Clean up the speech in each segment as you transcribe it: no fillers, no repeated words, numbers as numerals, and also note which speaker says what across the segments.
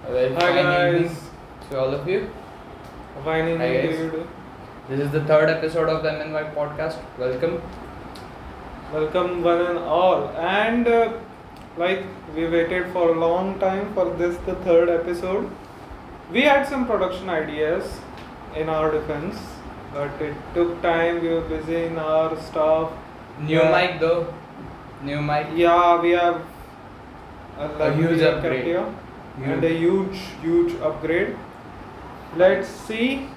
Speaker 1: A very
Speaker 2: Hi
Speaker 1: fine evening
Speaker 2: guys,
Speaker 1: to all of you.
Speaker 2: fine evening
Speaker 1: Hi
Speaker 2: to
Speaker 1: guys.
Speaker 2: you too.
Speaker 1: This is the third episode of the M&Y Podcast. Welcome.
Speaker 2: Welcome one and all. And like we waited for a long time for this, the third episode. We had some production ideas in our defense, but it took time. We were busy in our stuff.
Speaker 1: New
Speaker 2: Yeah.
Speaker 1: mic though. New mic.
Speaker 2: Yeah, we have
Speaker 1: A huge upgrade.
Speaker 2: And a huge upgrade. Let's see.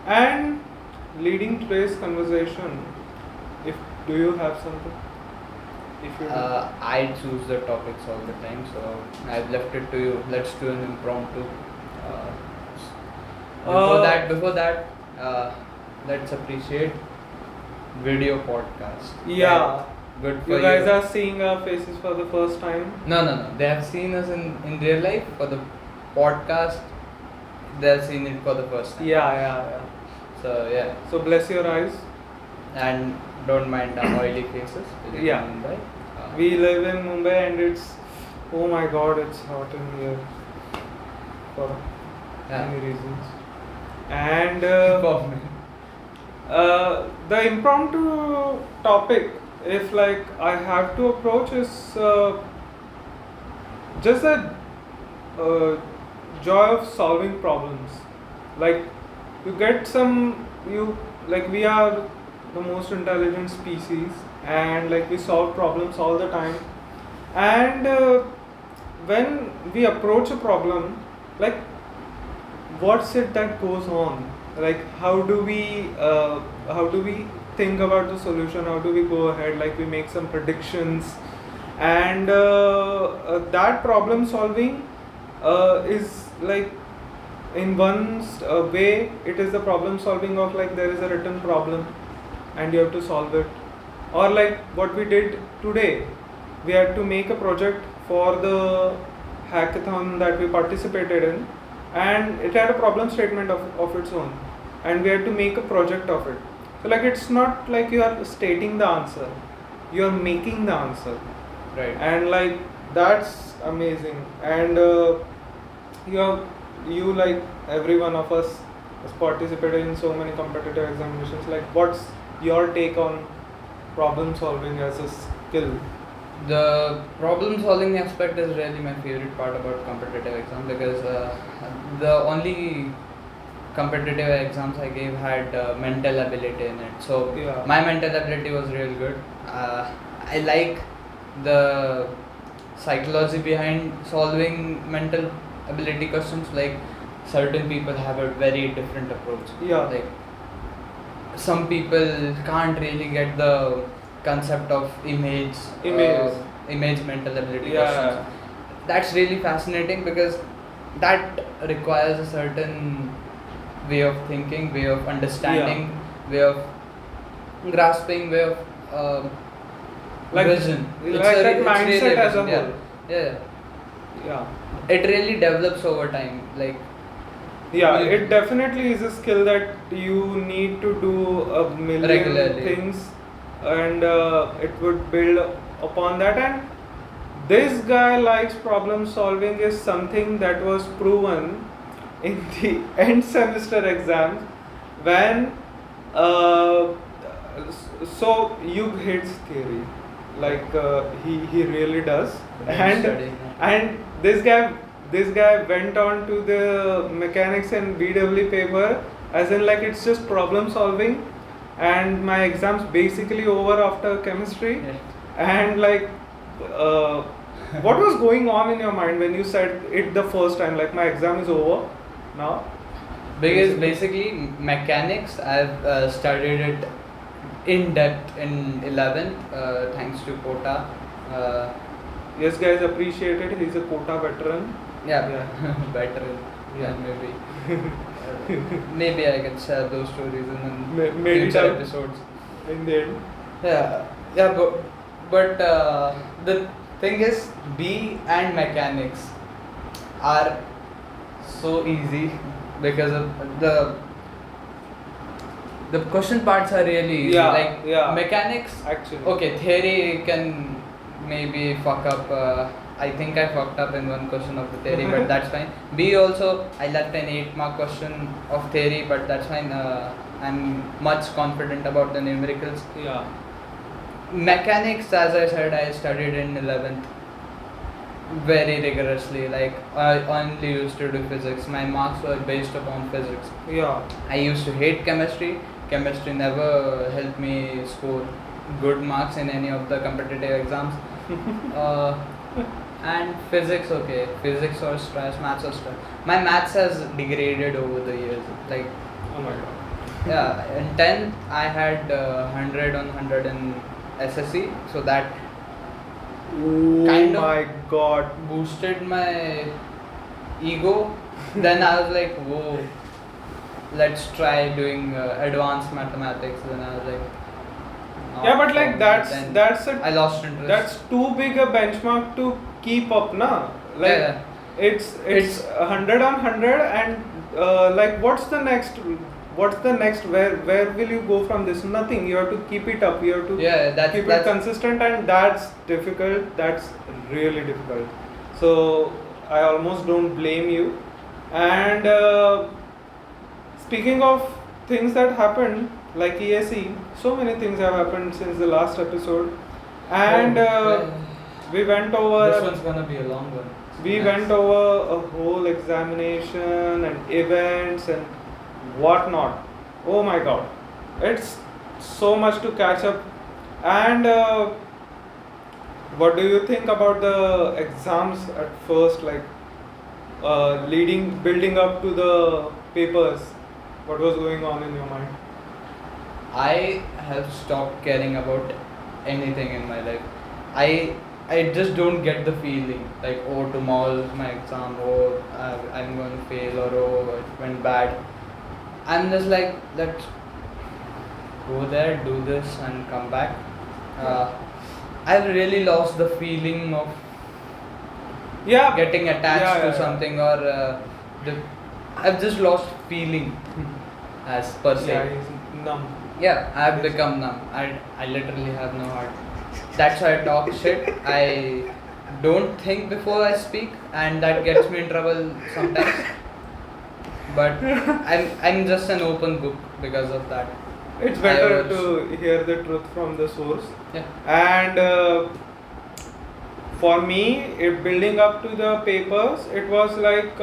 Speaker 2: And leading today's conversation, if do you have something? If you do.
Speaker 1: I choose the topics all the time, so I've left it to you. Let's do an impromptu. Before that, let's appreciate video podcast.
Speaker 2: Yeah.
Speaker 1: Good for
Speaker 2: You guys are seeing our faces for the first time.
Speaker 1: No. They have seen us in real life. For the podcast, they have seen it for the first time.
Speaker 2: Yeah.
Speaker 1: So yeah,
Speaker 2: So bless your eyes.
Speaker 1: and don't mind our oily faces. We live
Speaker 2: Yeah.
Speaker 1: in Mumbai.
Speaker 2: We live in Mumbai and it's, oh my god, it's hot in here for many reasons. And the impromptu topic, if like I have to approach, is just the joy of solving problems. Like you get some, you like we are the most intelligent species, and like we solve problems all the time. And when we approach a problem, like what's it that goes on? Like how do we think about the solution? How do we go ahead? Like we make some predictions, and that problem solving is like in one way it is the problem solving of like there is a written problem and you have to solve it, or like what we did today, we had to make a project for the hackathon that we participated in, and it had a problem statement of its own, and we had to make a project of it. So like it's not like you are stating the answer, you are making the answer,
Speaker 1: right.
Speaker 2: and like that's amazing. And you like every one of us has participated in so many competitive examinations. Like what's your take on problem solving as a skill?
Speaker 1: The problem solving aspect is really my favorite part about competitive exam, because the only competitive exams I gave had mental ability in it. So
Speaker 2: Yeah.
Speaker 1: my mental ability was real good. I like the psychology behind solving mental ability questions. Like certain people have a very different approach.
Speaker 2: Yeah.
Speaker 1: Like some people can't really get the concept of image mental ability
Speaker 2: Yeah.
Speaker 1: questions. That's really fascinating, because that requires a certain way of thinking, way of understanding, way of grasping, way of
Speaker 2: Like-
Speaker 1: vision.
Speaker 2: like that mindset as a
Speaker 1: vision,
Speaker 2: whole.
Speaker 1: Yeah.
Speaker 2: Yeah.
Speaker 1: It really develops over time. Like
Speaker 2: Yeah,
Speaker 1: You-
Speaker 2: it definitely is a skill that you need to do a million
Speaker 1: Regularly.
Speaker 2: things, and it would build upon that. And this guy likes problem solving is something that was proven in the end semester exams when so Yug hates theory, like he really does. And this guy went on to the mechanics and BW paper, as in like it's just problem solving, and my exam's basically over after chemistry. And like what was going on in your mind when you said it the first time, like my exam is over now?
Speaker 1: Because basically mechanics, I've studied it in depth in 11th, thanks to Kota.
Speaker 2: Yes guys, appreciate it, he's a quota veteran.
Speaker 1: Yeah. Better. Yeah, maybe. Maybe I can share those stories in
Speaker 2: Maybe
Speaker 1: future
Speaker 2: that-
Speaker 1: episodes.
Speaker 2: In the end.
Speaker 1: Yeah, but the thing is, B and mechanics are so easy because of the question parts are really easy.
Speaker 2: Yeah,
Speaker 1: Like
Speaker 2: yeah.
Speaker 1: mechanics,
Speaker 2: Actually.
Speaker 1: okay, theory can maybe fuck up. I think I fucked up in one question of the theory, but that's fine. B also, I left an 8-mark question of theory, but that's fine. I'm much confident about the numericals.
Speaker 2: Yeah.
Speaker 1: Mechanics, as I said, I studied in 11th very rigorously. Like, I only used to do physics. My marks were based upon physics.
Speaker 2: Yeah.
Speaker 1: I used to hate chemistry. Chemistry never helped me score good marks in any of the competitive exams. And physics, okay. Physics or stress, maths or stress. My maths has degraded over the years. Like,
Speaker 2: Oh my god.
Speaker 1: yeah, in 10th I had 100 on 100 in SSC, so that
Speaker 2: Oh
Speaker 1: Kind of.
Speaker 2: my god.
Speaker 1: boosted my ego. Then I was like, whoa, let's try doing advanced mathematics. Then I was like,
Speaker 2: Yeah,
Speaker 1: not
Speaker 2: but like
Speaker 1: for me.
Speaker 2: that's
Speaker 1: Then
Speaker 2: that's
Speaker 1: I
Speaker 2: a
Speaker 1: lost interest.
Speaker 2: that's too big a benchmark to keep up, na? Like
Speaker 1: Yeah,
Speaker 2: it's 100 on 100, and like what's the next? Where will you go from this? Nothing. You have to keep it up. You have to
Speaker 1: yeah,
Speaker 2: keep it
Speaker 1: that's
Speaker 2: consistent, and that's difficult. That's really difficult. So I almost don't blame you. And speaking of things that happened, like ESE, so many things have happened since the last episode, and we went over.
Speaker 1: this one's gonna be a long one.
Speaker 2: We
Speaker 1: Nice.
Speaker 2: went over a whole examination and events and whatnot. Oh my god, it's so much to catch up. And what do you think about the exams at first, like building up to the papers? What was going on in your mind?
Speaker 1: I have stopped caring about anything in my life. I just don't get the feeling like, oh, tomorrow is my exam, oh, I'm going to fail, or oh, it went bad. I'm just like, let's go there, do this, and come back. I've really lost the feeling of
Speaker 2: Yeah,
Speaker 1: getting attached to
Speaker 2: yeah.
Speaker 1: something, or I've just lost feeling as per se.
Speaker 2: Yeah, he's numb.
Speaker 1: Yeah, I've become numb. I literally have no heart. That's why I talk shit. I don't think before I speak, and that gets me in trouble sometimes. But I'm just an open book because of that.
Speaker 2: It's
Speaker 1: I
Speaker 2: better
Speaker 1: was-
Speaker 2: to hear the truth from the source.
Speaker 1: Yeah.
Speaker 2: And for me, building up to the papers, it was like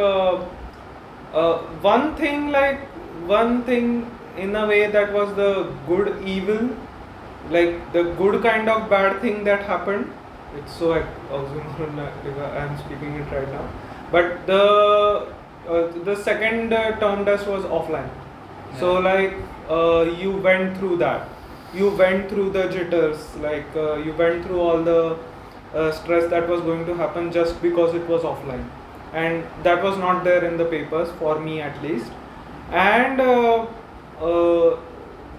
Speaker 2: one thing in a way that was the good evil, like the good kind of bad thing that happened. It's so oxymoron if I'm speaking it right now. But the second term test was offline. So
Speaker 1: Yeah.
Speaker 2: like you went through that. You went through the jitters, like you went through all the stress that was going to happen just because it was offline, and that was not there in the papers for me at least. And the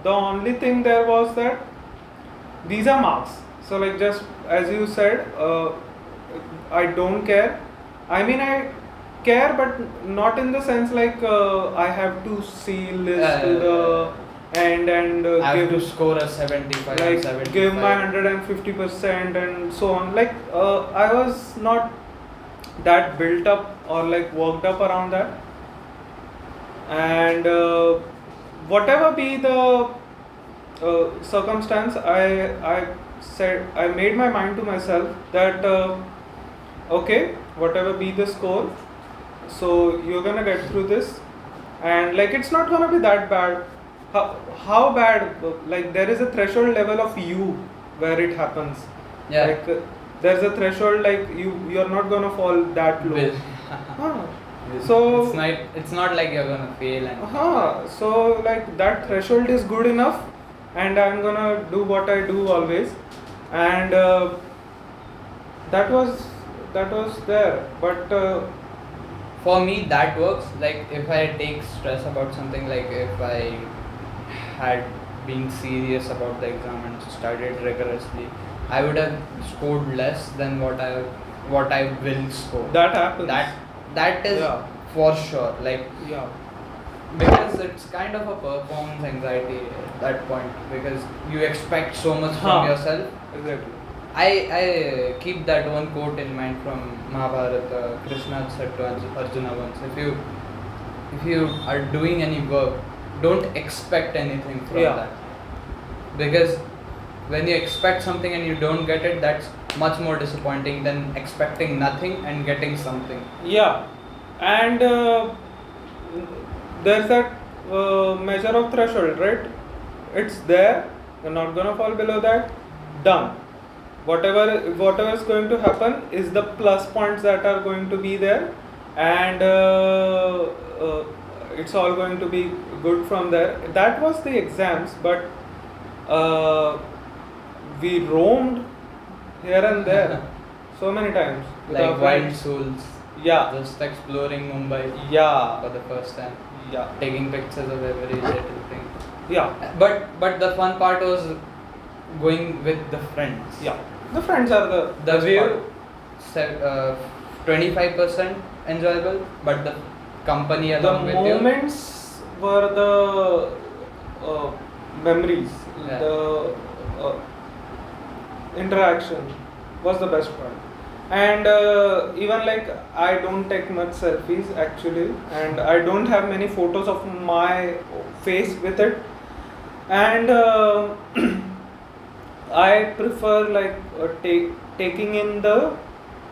Speaker 2: only thing there was that these are marks. So like just as you said, I don't care. I mean I care, but not in the sense like I have to seal this to the end and
Speaker 1: I have
Speaker 2: give
Speaker 1: to score a 75
Speaker 2: like
Speaker 1: 75.
Speaker 2: give my 150% and so on. Like I was not that built up or like worked up around that. And whatever be the circumstance, I made my mind to myself that okay, whatever be the score, so you're gonna get through this, and like it's not gonna be that bad. How bad? Like there is a threshold level of you where it happens.
Speaker 1: Yeah.
Speaker 2: Like there's a threshold, like you're not gonna fall that low.
Speaker 1: Will.
Speaker 2: Huh. So
Speaker 1: it's not like you're gonna fail and
Speaker 2: so like that threshold is good enough, and I'm gonna do what I do always, and that was there. But
Speaker 1: for me that works. Like if I take stress about something, like if I had been serious about the exam and studied rigorously, I would have scored less than what I will score.
Speaker 2: that happens.
Speaker 1: That is
Speaker 2: Yeah.
Speaker 1: for sure. Like
Speaker 2: Yeah.
Speaker 1: because it's kind of a performance anxiety at that point, because you expect so much from
Speaker 2: Huh.
Speaker 1: yourself.
Speaker 2: Exactly.
Speaker 1: I keep that one quote in mind from Mahabharata. Krishna said to Arjuna once, if you are doing any work, don't expect anything from that. Because when you expect something and you don't get it, that's much more disappointing than expecting nothing and getting something.
Speaker 2: Yeah, and there's that measure of threshold, right? It's there. You're not gonna fall below that. Done. Whatever is going to happen is the plus points that are going to be there, and it's all going to be good from there. That was the exams, but we roamed here and there so many times.
Speaker 1: Like wild souls.
Speaker 2: Yeah.
Speaker 1: Just exploring Mumbai.
Speaker 2: Yeah.
Speaker 1: For the first time.
Speaker 2: Yeah.
Speaker 1: Taking pictures of every little thing.
Speaker 2: Yeah.
Speaker 1: But the fun part was going with the friends.
Speaker 2: Yeah. The friends are the
Speaker 1: view. 25% enjoyable, but the company along with you.
Speaker 2: The moments were the memories.
Speaker 1: Yeah.
Speaker 2: The interaction was the best part. And even like I don't take much selfies actually, and I don't have many photos of my face with it, and I prefer like taking in the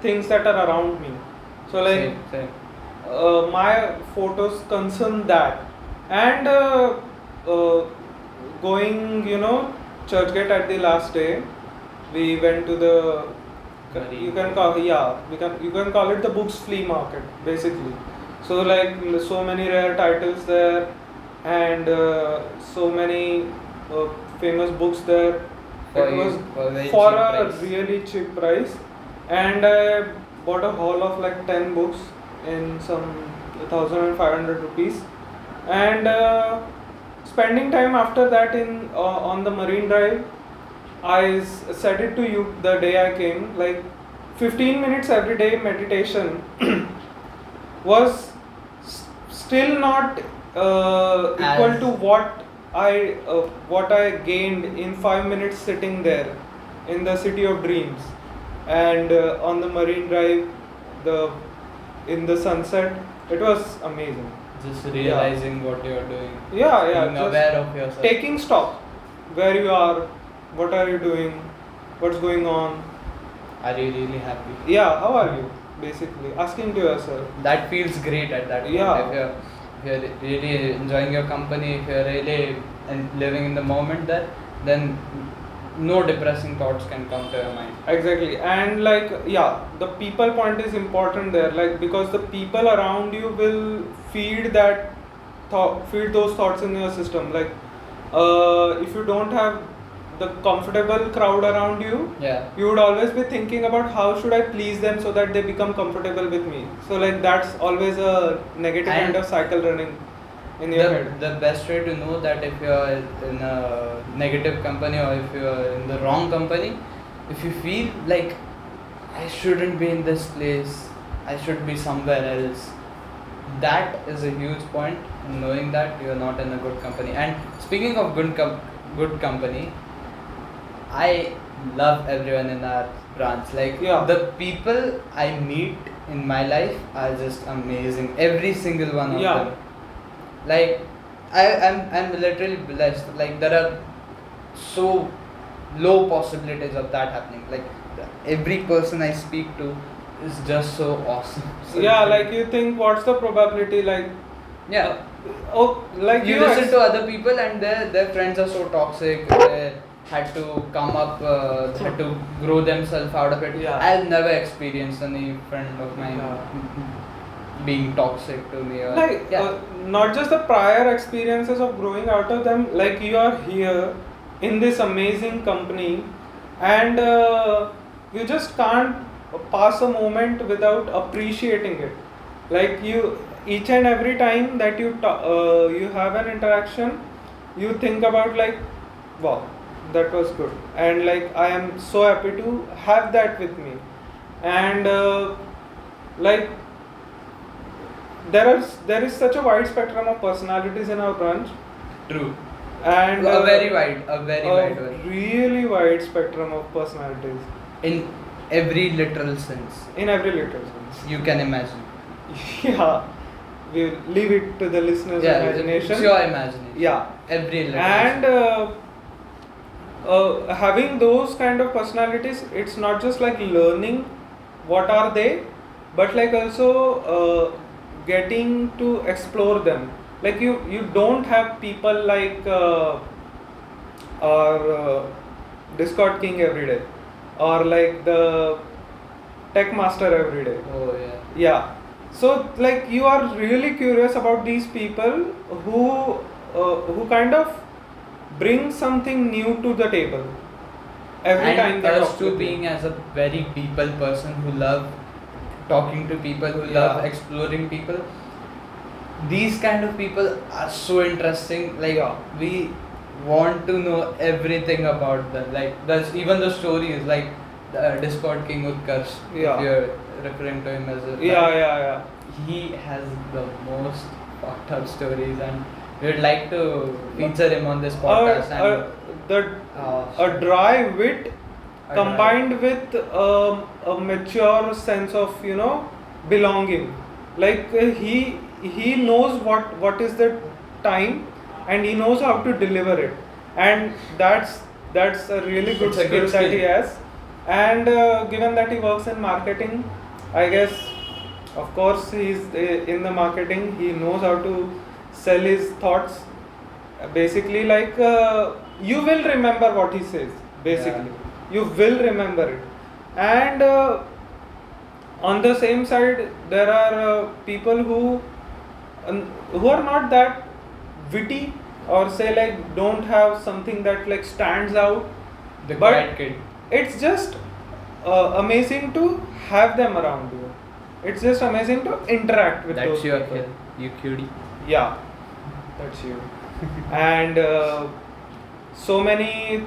Speaker 2: things that are around me. So like
Speaker 1: Same.
Speaker 2: my photos concern that, and going Churchgate at the last day, we went to the you can call it the books flea market basically. So like so many rare titles there, and so many famous books there. It was for a really cheap price, and I bought a haul of like 10 books in some 1,500 rupees, and spending time after that in on the Marine Drive. I said it to you the day I came, like 15 minutes every day meditation was still not equal to what I gained in 5 minutes sitting there in the city of dreams, and on the Marine Drive, in the sunset. It was amazing.
Speaker 1: Just realizing what you're doing.
Speaker 2: Yeah.
Speaker 1: Being aware of yourself.
Speaker 2: Taking stock, where you are, what are you doing, what's going on.
Speaker 1: Are you really happy?
Speaker 2: Yeah, how are you? Basically, asking to yourself.
Speaker 1: That feels great at that point.
Speaker 2: Yeah.
Speaker 1: If you're really enjoying your company, if you're really living in the moment there, then no depressing thoughts can come to your mind.
Speaker 2: Exactly. And like, yeah, the people point is important there, like, because the people around you will feed those thoughts in your system. Like, if you don't have the comfortable crowd around you, you would always be thinking about how should I please them so that they become comfortable with me. So like that's always a negative kind of cycle running in your head.
Speaker 1: The best way to know that if you are in a negative company or if you are in the wrong company, if you feel like I shouldn't be in this place, I should be somewhere else, that is a huge point in knowing that you are not in a good company. And speaking of good company, I love everyone in our branch. Like the people I meet in my life are just amazing. Every single one of them. Like I'm literally blessed. Like there are so low possibilities of that happening. Like every person I speak to is just so awesome. So
Speaker 2: like you think what's the probability? Like like
Speaker 1: you listen to other people and their friends are so toxic. They had to come up, had to grow themselves out of it. I've never experienced any friend of mine being toxic to me. Or,
Speaker 2: not just the prior experiences of growing out of them. Like you are here in this amazing company, and you just can't pass a moment without appreciating it. Like you, each and every time that you have an interaction, you think about like, wow, that was good, and like I am so happy to have that with me, and like there is such a wide spectrum of personalities in our branch.
Speaker 1: True.
Speaker 2: And
Speaker 1: a very wide one.
Speaker 2: Really wide spectrum of personalities.
Speaker 1: in every literal sense.
Speaker 2: In every literal sense.
Speaker 1: You can imagine.
Speaker 2: Yeah, we'll leave it to the listener's imagination.
Speaker 1: It's your imagination.
Speaker 2: Yeah.
Speaker 1: Every literal
Speaker 2: And
Speaker 1: sense.
Speaker 2: having those kind of personalities, it's not just like learning what are they, but like also getting to explore them. Like you don't have people like our Discord king every day, or like the tech master every day.
Speaker 1: Oh yeah.
Speaker 2: Yeah. So like you are really curious about these people who kind of bring something new to the table every time
Speaker 1: And
Speaker 2: they
Speaker 1: us
Speaker 2: talk
Speaker 1: too,
Speaker 2: with you.
Speaker 1: being as a very people person who love talking to people, who love
Speaker 2: Yeah.
Speaker 1: exploring people, these kind of people are so interesting. Like
Speaker 2: Yeah.
Speaker 1: we want to know everything about them. Like there's even the stories, like the Discord King Utkarsh.
Speaker 2: Yeah.
Speaker 1: If you're referring to him as a
Speaker 2: Yeah.
Speaker 1: he has the most fucked up stories, and we'd like to feature him on this podcast.
Speaker 2: A dry wit
Speaker 1: A
Speaker 2: combined with a mature sense of belonging. Like he knows what is the time, and he knows how to deliver it, and that's a really good
Speaker 1: It's a
Speaker 2: skill
Speaker 1: good
Speaker 2: that he
Speaker 1: skill.
Speaker 2: has. And given that he works in marketing, I guess of course he's in the marketing, he knows how to sell his thoughts. Basically, like you will remember what he says. Basically, you will remember it. And on the same side, there are people who are not that witty, or say like don't have something that like stands out.
Speaker 1: The
Speaker 2: But
Speaker 1: quiet kid.
Speaker 2: it's just amazing to have them around you. It's just amazing to interact with
Speaker 1: That's
Speaker 2: those
Speaker 1: your
Speaker 2: people.
Speaker 1: kid. You cutie.
Speaker 2: Yeah, that's you. And so many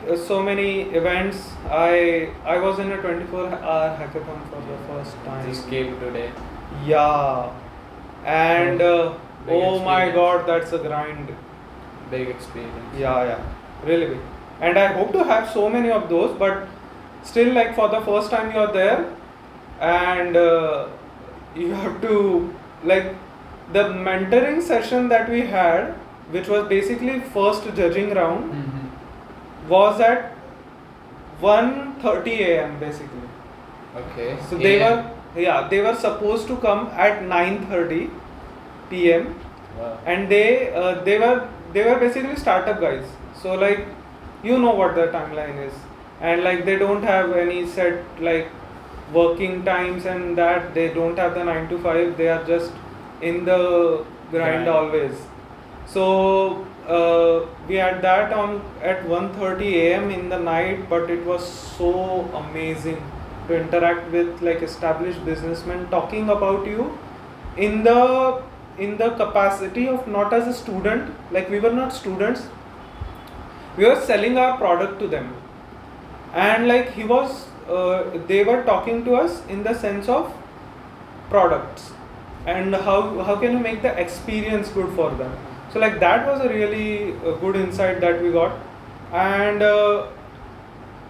Speaker 2: events. I was in a 24-hour hackathon for the first time.
Speaker 1: Just came today.
Speaker 2: Yeah, and
Speaker 1: Big
Speaker 2: oh my
Speaker 1: experience.
Speaker 2: god, that's a grind.
Speaker 1: Big experience.
Speaker 2: Yeah, really big. And I hope to have so many of those, but still, like for the first time you're there, and you have to, like, the mentoring session that we had, which was basically first judging round, was at 1:30 a.m. basically.
Speaker 1: Okay.
Speaker 2: So they were supposed to come at 9:30 p.m.
Speaker 1: Wow.
Speaker 2: and they were basically startup guys. So like you know what their timeline is, and like they don't have any set like working times, and that they don't have the 9 to 5. They are just in the grind
Speaker 1: Grind.
Speaker 2: always. So we had that on at 1:30 a.m. in the night, but it was so amazing to interact with like established businessmen talking about you in the capacity of not as a student. Like we were not students, we were selling our product to them, and like they were talking to us in the sense of products and how can you make the experience good for them. So like that was a really good insight that we got. And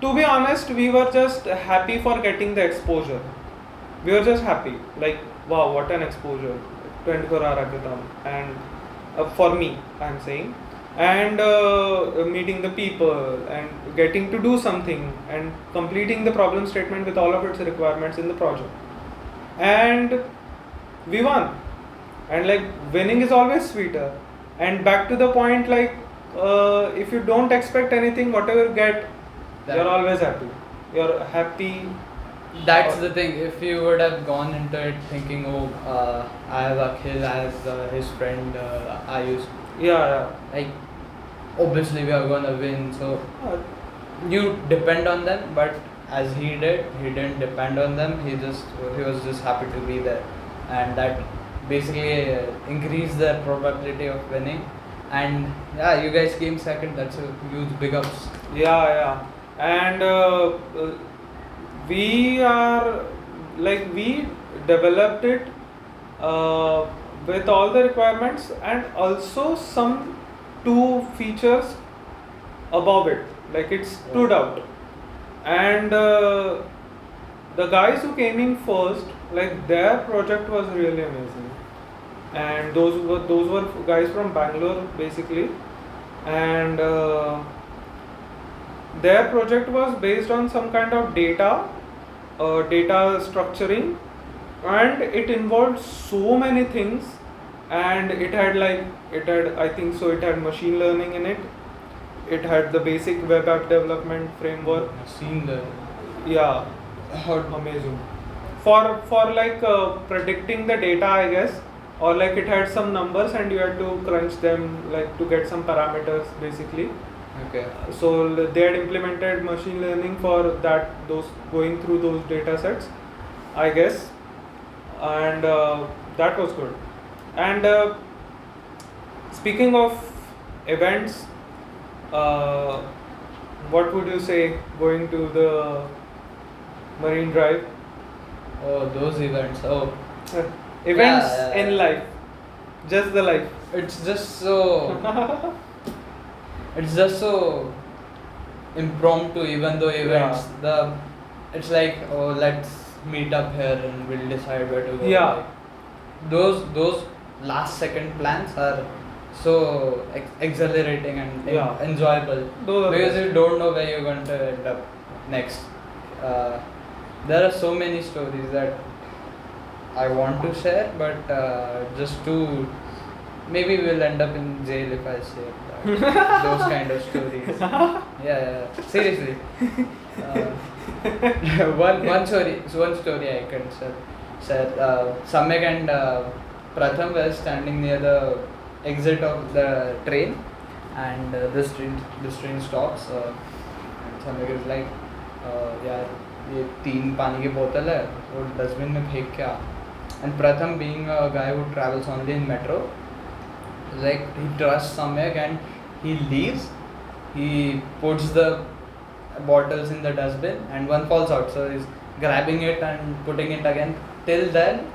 Speaker 2: to be honest, we were just happy for getting the exposure. We were just happy, like wow, what an exposure, 24-hour hackathon. And for me, I'm saying, and meeting the people and getting to do something and completing the problem statement with all of its requirements in the project, and we won. And like winning is always sweeter. And back to the point, like if you don't expect anything, whatever you get, you're always happy. You're happy.
Speaker 1: That's the thing. If you would have gone into it thinking, oh, I have Akhil as his friend, Ayush,
Speaker 2: Yeah.
Speaker 1: like obviously we are gonna win. So
Speaker 2: Uh,
Speaker 1: you depend on them, but as he didn't depend on them. He was just happy to be there, and that basically increased the probability of winning. And yeah, you guys came second. That's a huge big ups.
Speaker 2: Yeah. And we developed it with all the requirements, and also some 2 features above it, like it stood out. And the guys who came in first, like their project was really amazing, and those were guys from Bangalore basically, and their project was based on some kind of data structuring, and it involved so many things, and it had I think so it had machine learning in it. It had the basic web app development framework.
Speaker 1: Seen the
Speaker 2: Yeah, amazing. For like predicting the data, I guess, or like it had some numbers and you had to crunch them like to get some parameters basically.
Speaker 1: okay.
Speaker 2: So they had implemented machine learning for that, those going through those data sets, I guess, and that was good. And speaking of events, what would you say going to the Marine Drive?
Speaker 1: Oh, those events. Oh,
Speaker 2: Events
Speaker 1: yeah.
Speaker 2: in life, just the life.
Speaker 1: it's just so. It's just so impromptu. Even though events, it's like, oh, let's meet up here and we'll decide where to go.
Speaker 2: Yeah.
Speaker 1: Like, those last second plans are so exhilarating and
Speaker 2: Yeah.
Speaker 1: enjoyable,
Speaker 2: Those are the
Speaker 1: because
Speaker 2: best.
Speaker 1: you don't know where you're going to end up next. Uh, there are so many stories that I want to share, but just to maybe we'll end up in jail if I say those kind of stories. Yeah. Seriously. One story I can share. Samyak and Pratham were standing near the exit of the train, and this train stops. And Samyak is like, यार ये 3 पानी की बोतल है वो dustbin में फेंक के आ. And Pratham, being a guy who travels only in metro, like he trusts Samyak and he leaves. He puts the bottles in the dustbin and one falls out. So he's grabbing it and putting it again. Till then,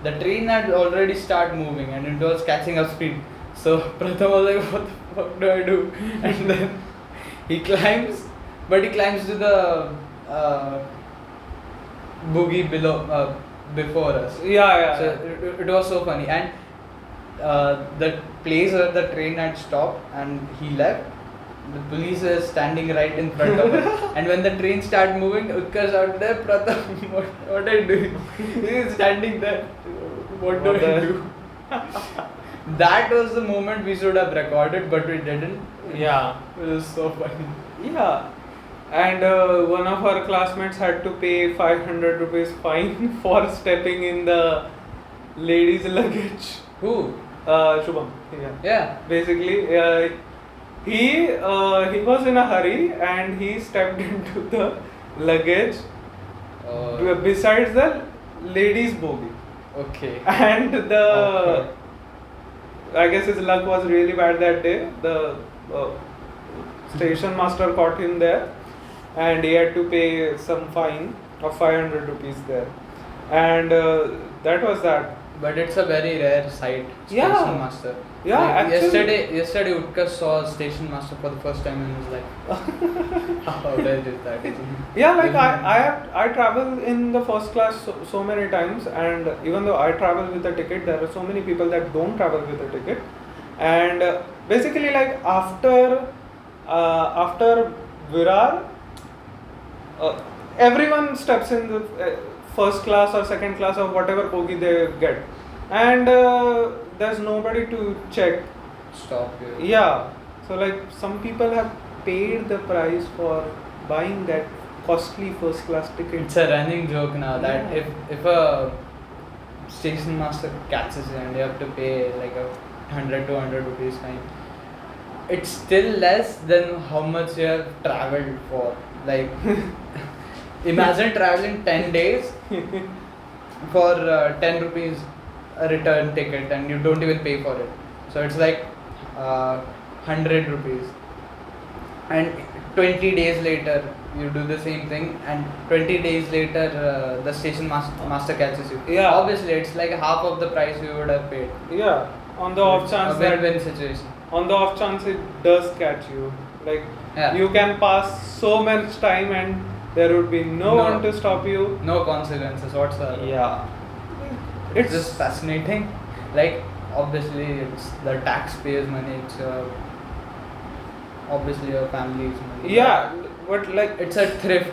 Speaker 1: the train had already started moving and it was catching up speed. So Pratham was like, what the fuck do I do? And then he climbs, but he climbs to the boogie below. Before us.
Speaker 2: Yeah.
Speaker 1: So it was so funny. And the place where the train had stopped and he left, the police is standing right in front of us. And when the train started moving, Utkarsh out there, Pratham, what are you doing? He is standing there. What do I do? That was the moment we should have recorded, but we didn't.
Speaker 2: Yeah.
Speaker 1: It was so funny.
Speaker 2: Yeah. And one of our classmates had to pay 500 rupees fine for stepping in the ladies' luggage.
Speaker 1: Who?
Speaker 2: Shubham.
Speaker 1: Yeah.
Speaker 2: Basically, he was in a hurry and he stepped into the luggage besides the ladies' bogie.
Speaker 1: Okay.
Speaker 2: And I guess his luck was really bad that day. The station master caught him there, and he had to pay some fine of 500 rupees there, and that was that.
Speaker 1: But it's a very rare sight, station
Speaker 2: Yeah.
Speaker 1: master.
Speaker 2: Yeah,
Speaker 1: Like
Speaker 2: actually.
Speaker 1: yesterday Utkarsh saw station master for the first time in his life. How rare is that?
Speaker 2: Yeah, like I travel in the first class so many times, and even though I travel with a ticket, there are so many people that don't travel with a ticket, and basically like after Virar, everyone steps in the first class or second class or whatever bogie they get, and there's nobody to check.
Speaker 1: Stop here.
Speaker 2: Yeah, so like some people have paid the price for buying that costly first class ticket.
Speaker 1: It's a running joke now that
Speaker 2: Yeah.
Speaker 1: if a station master catches you and you have to pay like 100-200 rupees fine, it's still less than how much you have traveled for. Like, imagine traveling 10 days for 10 rupees a return ticket and you don't even pay for it. So it's like 100 rupees. And 20 days later, you do the same thing, and 20 days later, the station master catches you.
Speaker 2: Yeah.
Speaker 1: Obviously, it's like half of the price you would have paid.
Speaker 2: Yeah, on the off
Speaker 1: It's
Speaker 2: chance
Speaker 1: a
Speaker 2: that
Speaker 1: win-win situation.
Speaker 2: on the off chance it does catch you, like
Speaker 1: Yeah.
Speaker 2: you can pass so much time and There would be no one to stop you.
Speaker 1: No consequences whatsoever.
Speaker 2: Yeah.
Speaker 1: It's just fascinating. Like, obviously, it's the taxpayers' money. It's obviously your family's money.
Speaker 2: Yeah, but like
Speaker 1: It's a thrift.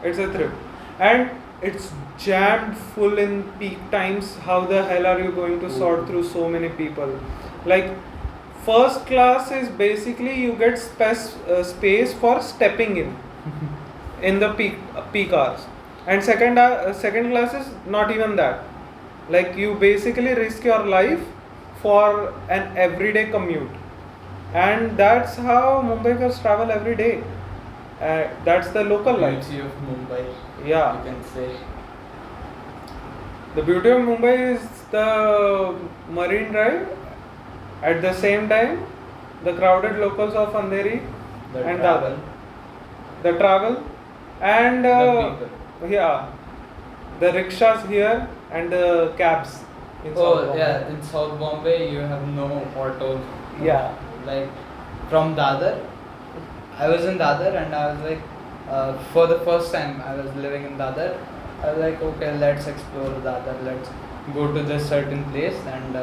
Speaker 2: it's a thrift, and it's jammed full in peak times. How the hell are you going to sort through so many people? Like, first class is basically you get space for stepping in the peak hours, and second class is not even that. Like, you basically risk your life for an everyday commute, and that's how Mumbaikars travel every day. That's the local life.
Speaker 1: Beauty of Mumbai.
Speaker 2: Yeah.
Speaker 1: You can say.
Speaker 2: The beauty of Mumbai is the Marine Drive. At the same time, the crowded locals of Andheri
Speaker 1: The
Speaker 2: and
Speaker 1: travel.
Speaker 2: the travel, and
Speaker 1: The people.
Speaker 2: yeah, the rickshaws here and the cabs. In South
Speaker 1: Oh
Speaker 2: Bombay.
Speaker 1: yeah, in South Bombay you have no autos.
Speaker 2: Yeah.
Speaker 1: Like from Dadar, I was in Dadar and I was like, for the first time I was living in Dadar. I was like, okay, let's explore Dadar. Let's go to this certain place and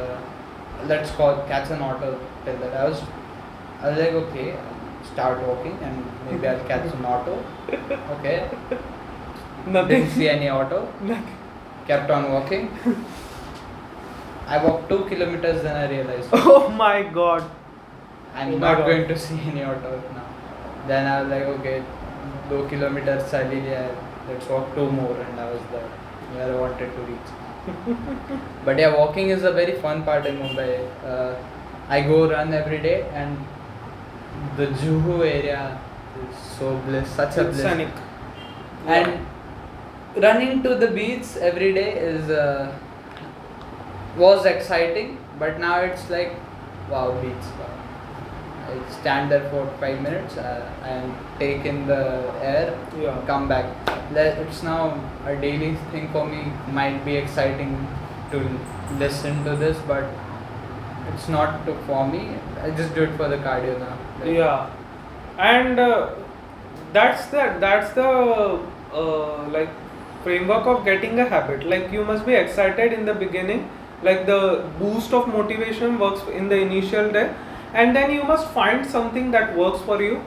Speaker 1: let's catch an auto till that. I was like, okay, start walking and maybe I'll catch an auto. Okay,
Speaker 2: Nothing.
Speaker 1: didn't see any auto.
Speaker 2: Nothing.
Speaker 1: Kept on walking. I walked 2 kilometers, then I realized
Speaker 2: Oh my God.
Speaker 1: I'm
Speaker 2: Oh my
Speaker 1: not
Speaker 2: God.
Speaker 1: going to see any auto now. Then I was like, okay, 2 kilometers chali liya, let's walk 2 more, and I was there where I wanted to reach. But yeah, walking is a very fun part in Mumbai. I go run every day, and the Juhu area is so bliss, such a
Speaker 2: It's
Speaker 1: bliss.
Speaker 2: scenic.
Speaker 1: And running to the beach every day was exciting, but now it's like, wow, beach. Wow. I stand there for 5 minutes and take in the air,
Speaker 2: Yeah.
Speaker 1: come back. It's now a daily thing for me. Might be exciting to listen to this, but it's not for me. I just do it for the cardio now. Like,
Speaker 2: Yeah, and that's the like framework of getting a habit. Like, you must be excited in the beginning. Like, the boost of motivation works in the initial day, and then you must find something that works for you,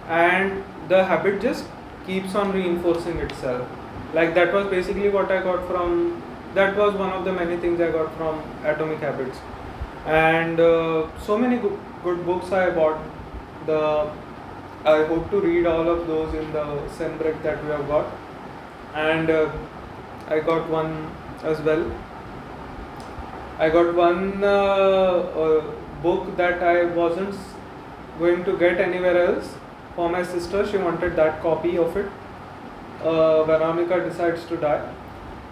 Speaker 2: and the habit just keeps on reinforcing itself. Like, that was basically what I got from. That was one of the many things I got from Atomic Habits, and so many good books I bought. I hope to read all of those in the sem break that we have got, and I got one as well. I got one book that I wasn't going to get anywhere else for my sister. She wanted that copy of it. Veronica Decides to Die,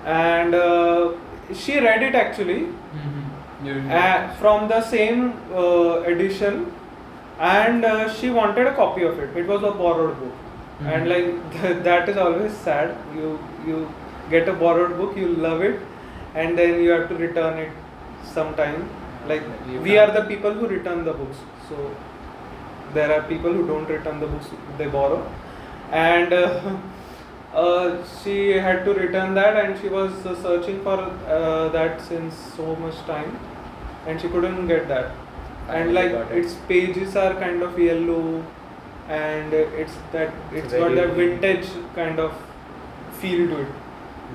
Speaker 2: and she read it actually from the same edition, and she wanted a copy of it. It was a borrowed book, and like that is always sad. You get a borrowed book, you love it, and then you have to return it sometime. Like, we are the people who return the books, so there are people who don't return the books they borrow, and she had to return that, and she was searching for that since so much time, and she couldn't get that. And like, its pages are kind of yellow, and it's got that vintage kind of feel to it.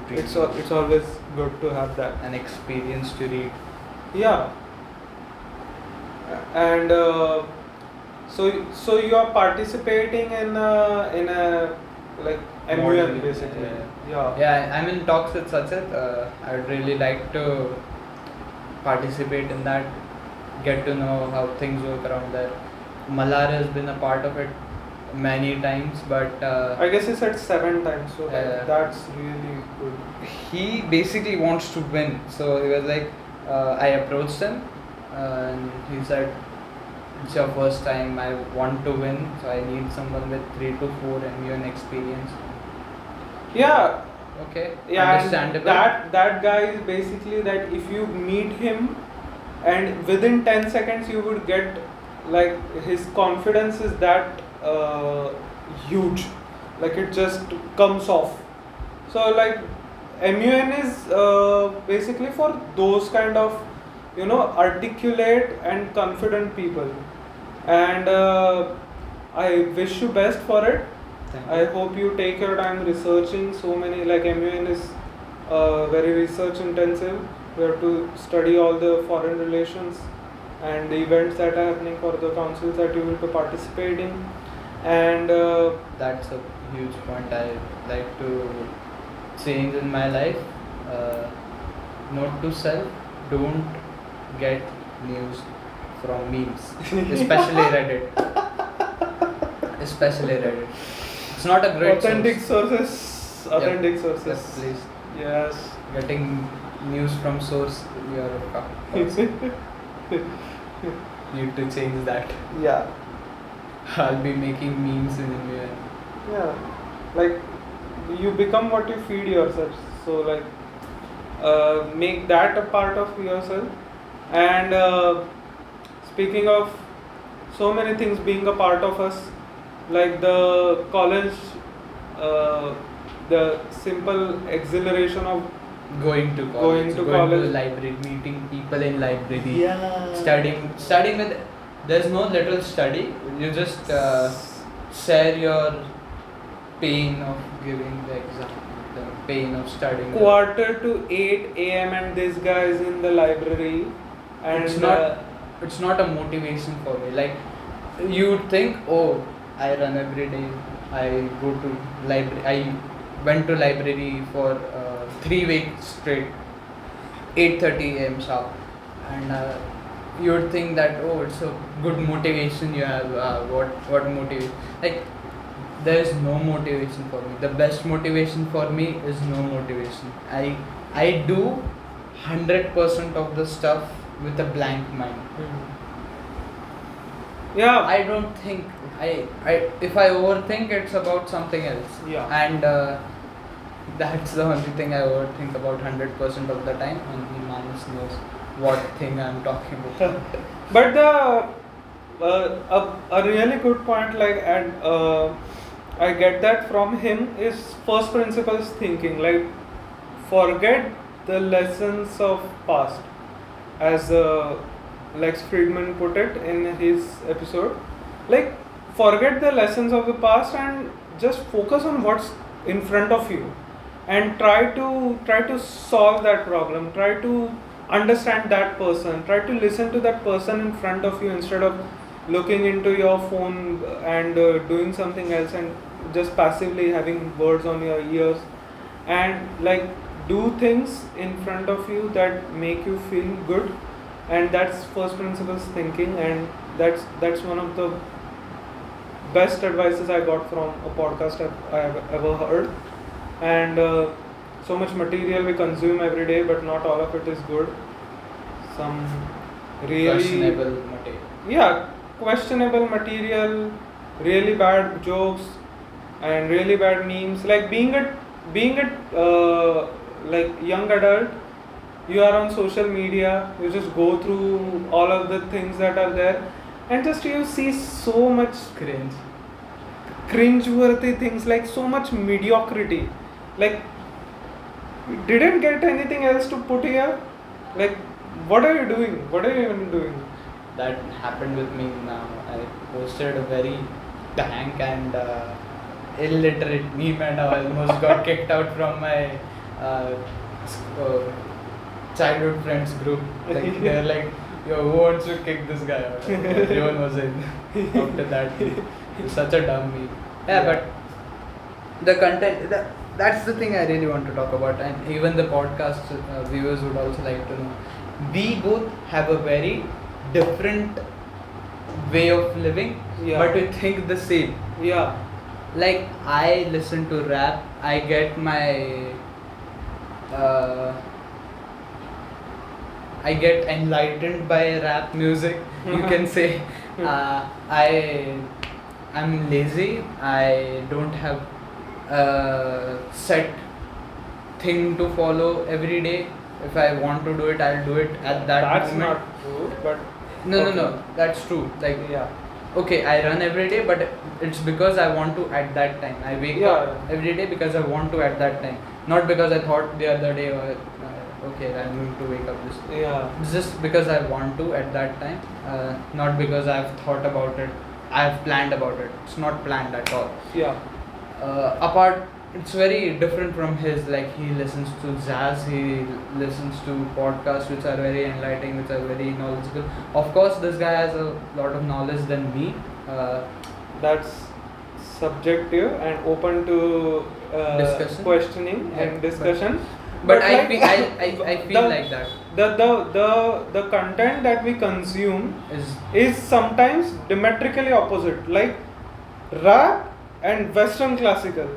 Speaker 2: It's always good to have that.
Speaker 1: An experience to read.
Speaker 2: Yeah. And so you are participating in a like M&Y basically. Yeah.
Speaker 1: Yeah, I'm in talks with Sachet. I would really like to participate in that, get to know how things work around there. Malar has been a part of it many times, but
Speaker 2: I guess he said 7 times, so that's really good.
Speaker 1: He basically wants to win. So he was like, I approached him and he said, it's your first time, I want to win, so I need someone with 3 to 4 MUN experience.
Speaker 2: Yeah.
Speaker 1: Okay.
Speaker 2: Yeah,
Speaker 1: Understandable.
Speaker 2: and that guy is basically that if you meet him and within 10 seconds you would get, like, his confidence is that huge. like it just comes off. So like MUN is basically for those kind of articulate and confident people, and I wish you best for it.
Speaker 1: Thank
Speaker 2: I
Speaker 1: you.
Speaker 2: hope you take your time researching so many, like MUN is very research intensive. We have to study all the foreign relations and the events that are happening for the councils that you will be participating, and
Speaker 1: That's a huge point I like to change in my life. Uh, Note to self: don't get news from memes, especially Reddit. Especially Reddit. It's not a great
Speaker 2: authentic
Speaker 1: source.
Speaker 2: sources, authentic
Speaker 1: Yes,
Speaker 2: sources.
Speaker 1: please.
Speaker 2: Yes.
Speaker 1: Getting news from source, you are a fuck. Need to change that.
Speaker 2: Yeah.
Speaker 1: I'll be making memes in India.
Speaker 2: Yeah. Like you become what you feed yourself. So like make that a part of yourself. And speaking of so many things being a part of us, like the college, the simple exhilaration of
Speaker 1: Going to college,
Speaker 2: Going to college.
Speaker 1: library, meeting people in library,
Speaker 2: Yeah.
Speaker 1: studying with. There's no little study. You just share your pain of giving the exam, the pain of studying.
Speaker 2: 7:45 a.m. and this guy is in the library, and
Speaker 1: It's not a motivation for me. Like you'd think, oh, I run every day. I go to library. I went to library for 3 weeks straight, 8:30 a.m. sharp, and you'd think that, oh, it's a good motivation you have. What motivation? Like there is no motivation for me. The best motivation for me is no motivation. I do 100% of the stuff with a blank mind.
Speaker 2: yeah,
Speaker 1: I don't think I if I overthink, it's about something else.
Speaker 2: Yeah.
Speaker 1: And that's the only thing I overthink about 100% of the time. Only Manas knows what thing I'm talking about.
Speaker 2: but a really good point, like, and I get that from him, is first principles thinking. Like, forget the lessons of past, as Lex Friedman put it in his episode. Like, forget the lessons of the past and just focus on what's in front of you, and try to solve that problem. Try to understand that person. Try to listen to that person in front of you instead of looking into your phone and doing something else and just passively having words on your ears. And like, do things in front of you that make you feel good, and that's first principles thinking. And that's one of the best advices I got from a podcast I have ever heard. And so much material we consume every day, but not all of it is good. Some really
Speaker 1: Questionable material.
Speaker 2: questionable material, really bad jokes, and really bad memes. Like, being a like young adult, you are on social media, you just go through all of the things that are there, and just you see so much cringe-worthy things, like so much mediocrity. Like, you didn't get anything else to put here. Like, what are you doing? What are you even doing?
Speaker 1: That happened with me now. I posted a very dank and illiterate meme, and I almost got kicked out from my childhood friends group. Like, they're like, yo, who wants to kick this guy out? Everyone was in after that. It's such a dumb meme. Yeah, but the content, that's the thing I really want to talk about, and even the podcast viewers would also like to know. We both have a very different way of living,
Speaker 2: Yeah.
Speaker 1: but we think the same.
Speaker 2: Yeah.
Speaker 1: Like, I listen to rap, I get my I get enlightened by rap music, you can say. I'm lazy, I don't have a set thing to follow every day. If I want to do it, I'll do it at that
Speaker 2: That's
Speaker 1: moment.
Speaker 2: not true, but
Speaker 1: No,
Speaker 2: okay.
Speaker 1: that's true. Like,
Speaker 2: Yeah.
Speaker 1: okay, I run every day, but it's because I want to at that time. I wake up every day because I want to at that time, not because I thought the other day, okay, I'm going to wake up this day.
Speaker 2: Yeah.
Speaker 1: It's just because I want to at that time, not because I've thought about it, I've planned about it. It's not planned at all.
Speaker 2: Yeah.
Speaker 1: Apart, it's very different from his. Like, he listens to jazz, he listens to podcasts which are very enlightening, which are very knowledgeable. Of course, this guy has a lot of knowledge than me.
Speaker 2: That's subjective and open to
Speaker 1: Discussion.
Speaker 2: questioning and discussion.
Speaker 1: But
Speaker 2: like,
Speaker 1: I feel like that
Speaker 2: the content that we consume is sometimes diametrically opposite. Like rap and Western classical,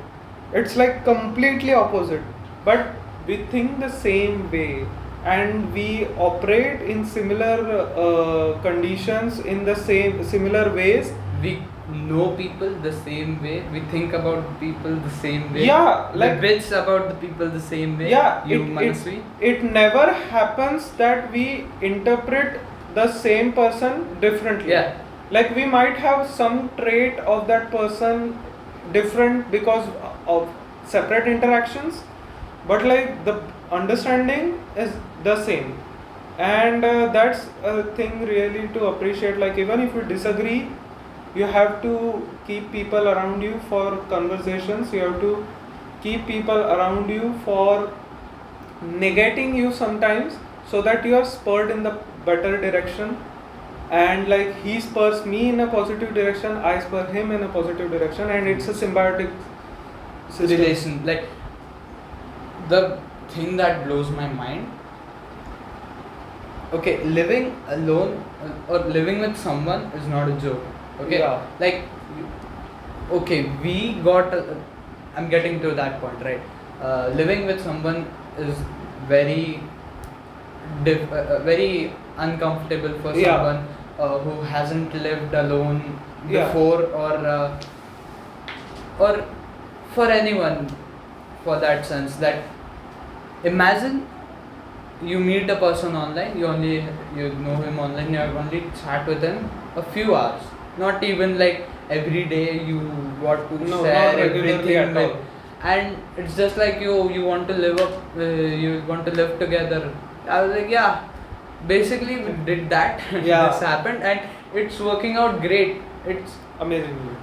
Speaker 2: it's like completely opposite. But we think the same way, and we operate in similar conditions in the similar ways.
Speaker 1: we know people the same way, we think about people the same way,
Speaker 2: Yeah,
Speaker 1: we
Speaker 2: like
Speaker 1: bitch about the people the same way.
Speaker 2: yeah, it never happens that we interpret the same person differently.
Speaker 1: Yeah.
Speaker 2: Like we might have some trait of that person different because of separate interactions, but like the understanding is the same, and that's a thing really to appreciate. Like even if you disagree, you have to keep people around you for conversations. You have to keep people around you for negating you sometimes, so that you are spurred in the better direction. And like he spurs me in a positive direction, I spur him in a positive direction, and it's a symbiotic system.
Speaker 1: relation. Like, the thing that blows my mind, okay, living alone or living with someone is not a joke. Okay.
Speaker 2: Yeah.
Speaker 1: Like, okay, we got I'm getting to that point, right? Living with someone is very very uncomfortable for
Speaker 2: Yeah.
Speaker 1: someone who hasn't lived alone
Speaker 2: Yeah.
Speaker 1: before, or for anyone, for that sense. That, imagine you meet a person online, you know him online, you have only chat with him a few hours, not even like every day you want to
Speaker 2: No,
Speaker 1: share
Speaker 2: not regularly
Speaker 1: everything
Speaker 2: at
Speaker 1: with,
Speaker 2: all.
Speaker 1: and it's just like you want to live up, you want to live together. I was like, yeah, basically we did that.
Speaker 2: Yeah.
Speaker 1: This happened, and it's working out great. It's
Speaker 2: Amazingly.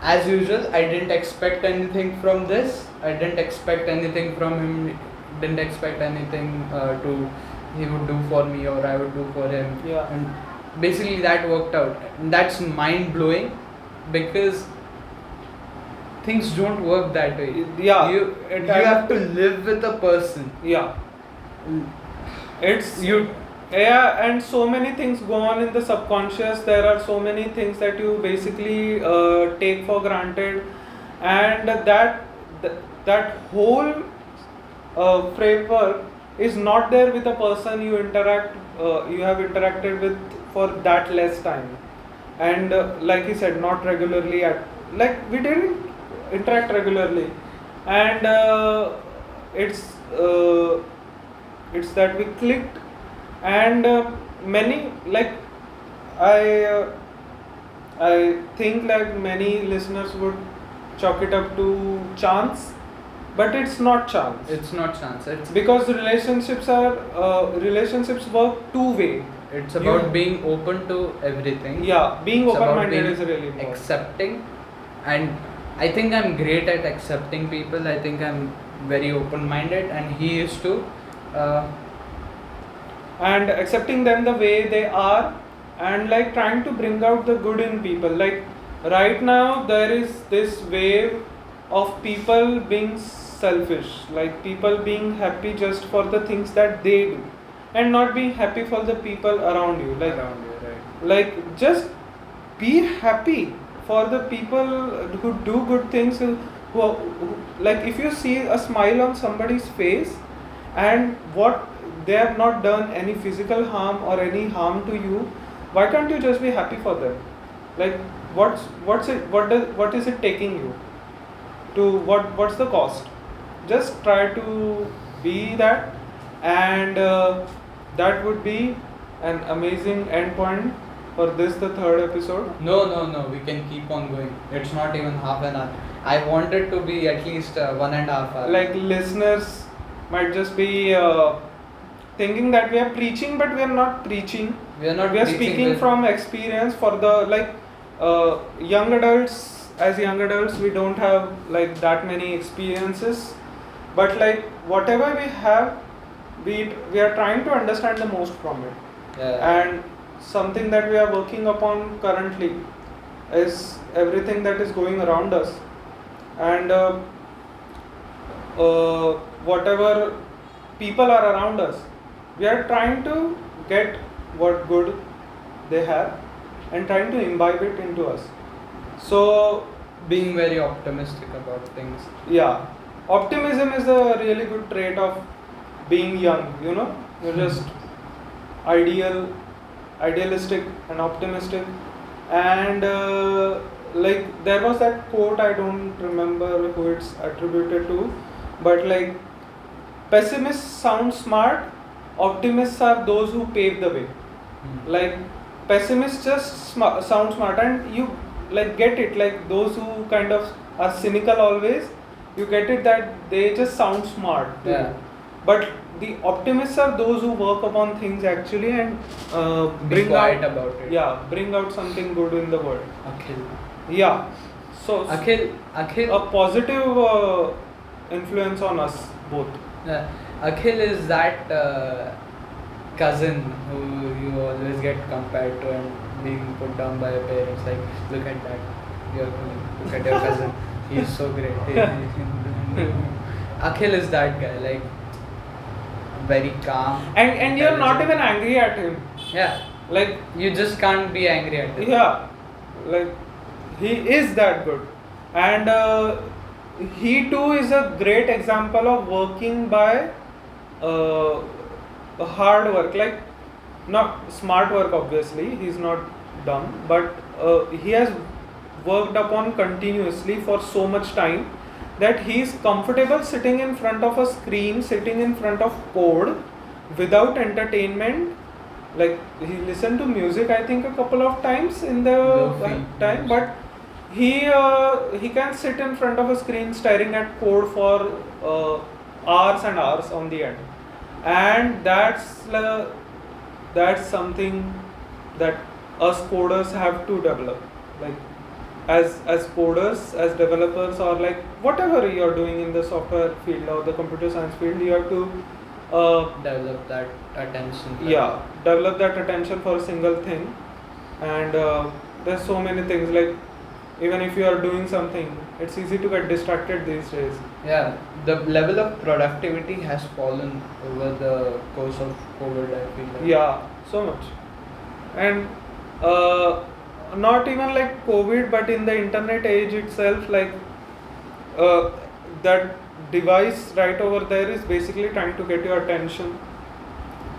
Speaker 1: as usual. I didn't expect anything from this. I didn't expect anything from him. Didn't expect anything he would do for me or I would do for him.
Speaker 2: Yeah.
Speaker 1: And basically that worked out. And that's mind blowing, because things don't work that way.
Speaker 2: Yeah.
Speaker 1: You have to live with a person.
Speaker 2: Yeah. It's
Speaker 1: You
Speaker 2: Yeah, and so many things go on in the subconscious. There are so many things that you basically take for granted, and that whole framework is not there with a person you have interacted with for that less time. And like he said, not regularly we didn't interact regularly, and it's that we clicked. And many, like I think like many listeners would chalk it up to chance, but it's not chance.
Speaker 1: It's not chance. It's
Speaker 2: Because relationships work two-way.
Speaker 1: It's about being open to everything.
Speaker 2: Yeah, being
Speaker 1: It's about
Speaker 2: open-minded
Speaker 1: being
Speaker 2: is really important.
Speaker 1: accepting, and I think I'm great at accepting people. I think I'm very open-minded, and he is too.
Speaker 2: And accepting them the way they are, and like trying to bring out the good in people. Like right now there is this wave of people being selfish, like people being happy just for the things that they do and not being happy for the people around you. Like just be happy for the people who do good things, who like if you see a smile on somebody's face and what they have not done any physical harm or any harm to you, why can't you just be happy for them? Like what is it taking you to, what's the cost? Just try to be that, and that would be an amazing endpoint for this the third episode?
Speaker 1: No. We can keep on going. It's not even half an hour. I want it to be at least 1.5 hours.
Speaker 2: Like listeners might just be thinking that we are preaching, but we are not preaching.
Speaker 1: We are not.
Speaker 2: We are
Speaker 1: preaching
Speaker 2: speaking
Speaker 1: with-
Speaker 2: from experience for the young adults. As young adults, we don't have like that many experiences, but like whatever we have, we are trying to understand the most from it.
Speaker 1: Yeah.
Speaker 2: And something that we are working upon currently is everything that is going around us, and whatever people are around us, we are trying to get what good they have and trying to imbibe it into us. So
Speaker 1: being very optimistic about things.
Speaker 2: yeah, optimism is a really good trait of being young, you're just idealistic and optimistic. And like there was that quote, I don't remember who it's attributed to, but like pessimists sound smart, optimists are those who pave the way. Like pessimists just sound smart, and you like get it, like those who kind of are cynical always, you get it that they just sound smart too.
Speaker 1: Yeah.
Speaker 2: But the optimists are those who work upon things actually and
Speaker 1: Be
Speaker 2: bring
Speaker 1: quiet
Speaker 2: out,
Speaker 1: about it.
Speaker 2: yeah, bring out something good in the world.
Speaker 1: Akhil.
Speaker 2: Yeah, so
Speaker 1: Akhil.
Speaker 2: a positive influence on us both.
Speaker 1: Akhil is that cousin who you always get compared to and being put down by your parents. Like, look at that. Look at your cousin. He's so great. Akhil is that guy. Like, very calm.
Speaker 2: And you're not
Speaker 1: intelligent.
Speaker 2: even angry at him.
Speaker 1: Yeah.
Speaker 2: Like
Speaker 1: You just can't be angry at him.
Speaker 2: yeah, like he is that good, and he too is a great example of working by hard work, like not smart work obviously, he's not dumb, but he has worked upon continuously for so much time that he is comfortable sitting in front of a screen, sitting in front of code without entertainment. Like he listened to music I think a couple of times in the
Speaker 1: Lofi.
Speaker 2: time, but he can sit in front of a screen staring at code for hours and hours on the end, and that's something that us coders have to develop. Like as coders, as developers, or like whatever you're doing in the software field or the computer science field, you have to
Speaker 1: Develop that attention.
Speaker 2: develop that attention for a single thing. And there's so many things, like even if you are doing something, it's easy to get distracted these days.
Speaker 1: Yeah, the level of productivity has fallen over the course of COVID, I feel like.
Speaker 2: Yeah, so much. And not even like COVID, but in the internet age itself, like that device right over there is basically trying to get your attention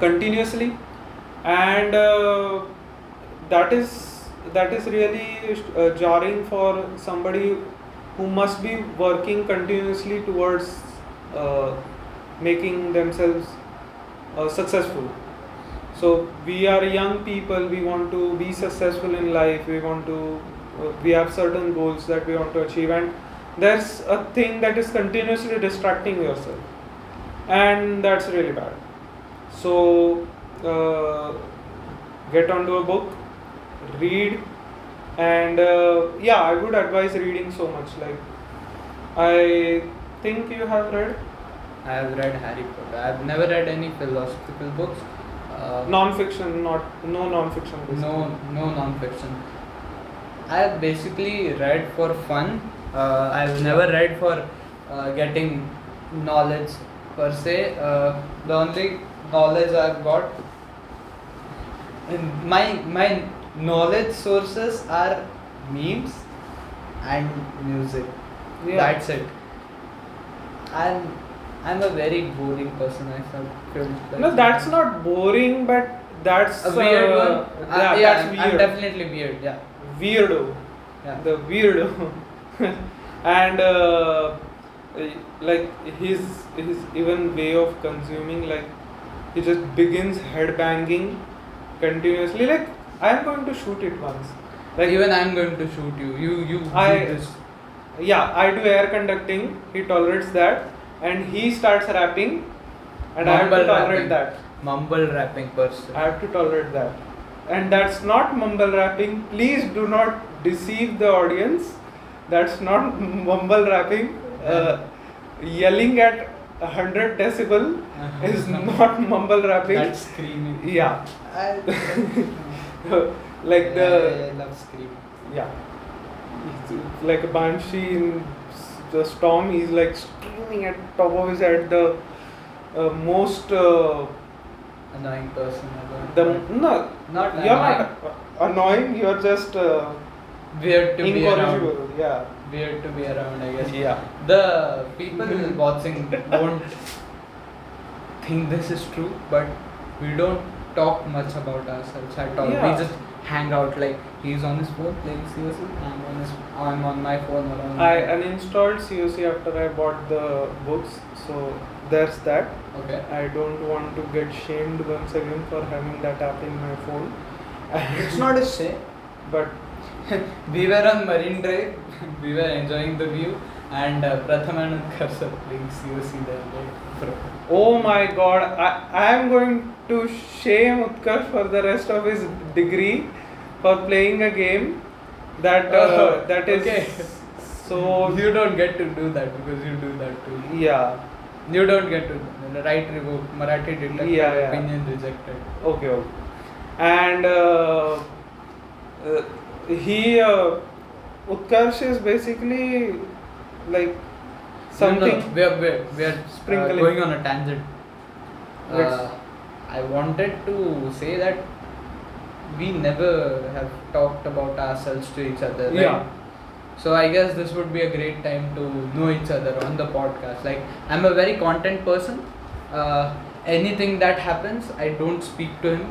Speaker 2: continuously, and that is really jarring for somebody who must be working continuously towards making themselves successful. So we are young people, we want to be successful in life, we have certain goals that we want to achieve, and there's a thing that is continuously distracting yourself, and that's really bad. So get onto a book, read, and I would advise reading so much. Like I think you have read
Speaker 1: I have read Harry Potter. I have never read any philosophical books.
Speaker 2: non-fiction, no non-fiction. Basically.
Speaker 1: No non-fiction. I have basically read for fun. I've never read for getting knowledge per se. The only knowledge I've got, my knowledge sources are memes and music.
Speaker 2: Yeah.
Speaker 1: That's it. I'm a very boring person. I feel like
Speaker 2: No, that's not boring, but that's
Speaker 1: a weird one.
Speaker 2: Yeah, that's weird.
Speaker 1: I'm definitely weird. Yeah.
Speaker 2: Weirdo.
Speaker 1: Yeah.
Speaker 2: The weirdo. And like his even way of consuming, like he just begins headbanging continuously. Like I'm going to shoot it once. Like
Speaker 1: even I'm going to shoot you. You
Speaker 2: I-
Speaker 1: do this.
Speaker 2: yeah, I do air conducting. He tolerates that, and he starts rapping, and I have to
Speaker 1: Mumble
Speaker 2: tolerate
Speaker 1: rapping.
Speaker 2: that.
Speaker 1: Mumble rapping person.
Speaker 2: I have to tolerate that. And that's not mumble rapping. Please do not deceive the audience. That's not mumble rapping. Yelling at 100 decibel is not mumble rapping.
Speaker 1: That's screaming.
Speaker 2: Yeah.
Speaker 1: I
Speaker 2: Like the
Speaker 1: love screaming.
Speaker 2: yeah. It's like a banshee in the storm. He's like screaming at top of his head. The most
Speaker 1: Annoying person ever.
Speaker 2: the no.
Speaker 1: Not
Speaker 2: You're
Speaker 1: annoying.
Speaker 2: not annoying. You're just
Speaker 1: Weird to be around.
Speaker 2: incorrigible. Yeah.
Speaker 1: Weird to be around, I guess.
Speaker 2: Yeah.
Speaker 1: The people watching won't think this is true, but we don't talk much about ourselves at all.
Speaker 2: Yeah.
Speaker 1: We just hang out, like he's on his phone playing seriously, I'm on my phone or on
Speaker 2: I uninstalled COC after I bought the books, so there's that.
Speaker 1: Okay.
Speaker 2: I don't want to get shamed once again for having that app in my phone.
Speaker 1: It's not a shame.
Speaker 2: But
Speaker 1: We were on Marine Drive, we were enjoying the view, and Pratham and Utkarsh are playing COC there. Like, bro.
Speaker 2: oh my god, I am going to shame Utkarsh for the rest of his degree for playing a game that that is
Speaker 1: okay.
Speaker 2: so
Speaker 1: You don't get to do that because you do that too.
Speaker 2: yeah.
Speaker 1: You don't get to right revoked, Marathi detected,
Speaker 2: Yeah.
Speaker 1: opinion rejected.
Speaker 2: Okay. And Utkarsh is basically like something.
Speaker 1: No, we are
Speaker 2: Sprinkling.
Speaker 1: going on a tangent.
Speaker 2: Let's-
Speaker 1: I wanted to say that we never have talked about ourselves to each other. Right?
Speaker 2: Yeah.
Speaker 1: So I guess this would be a great time to know each other on the podcast. Like I'm a very content person. Anything that happens, I don't speak to him.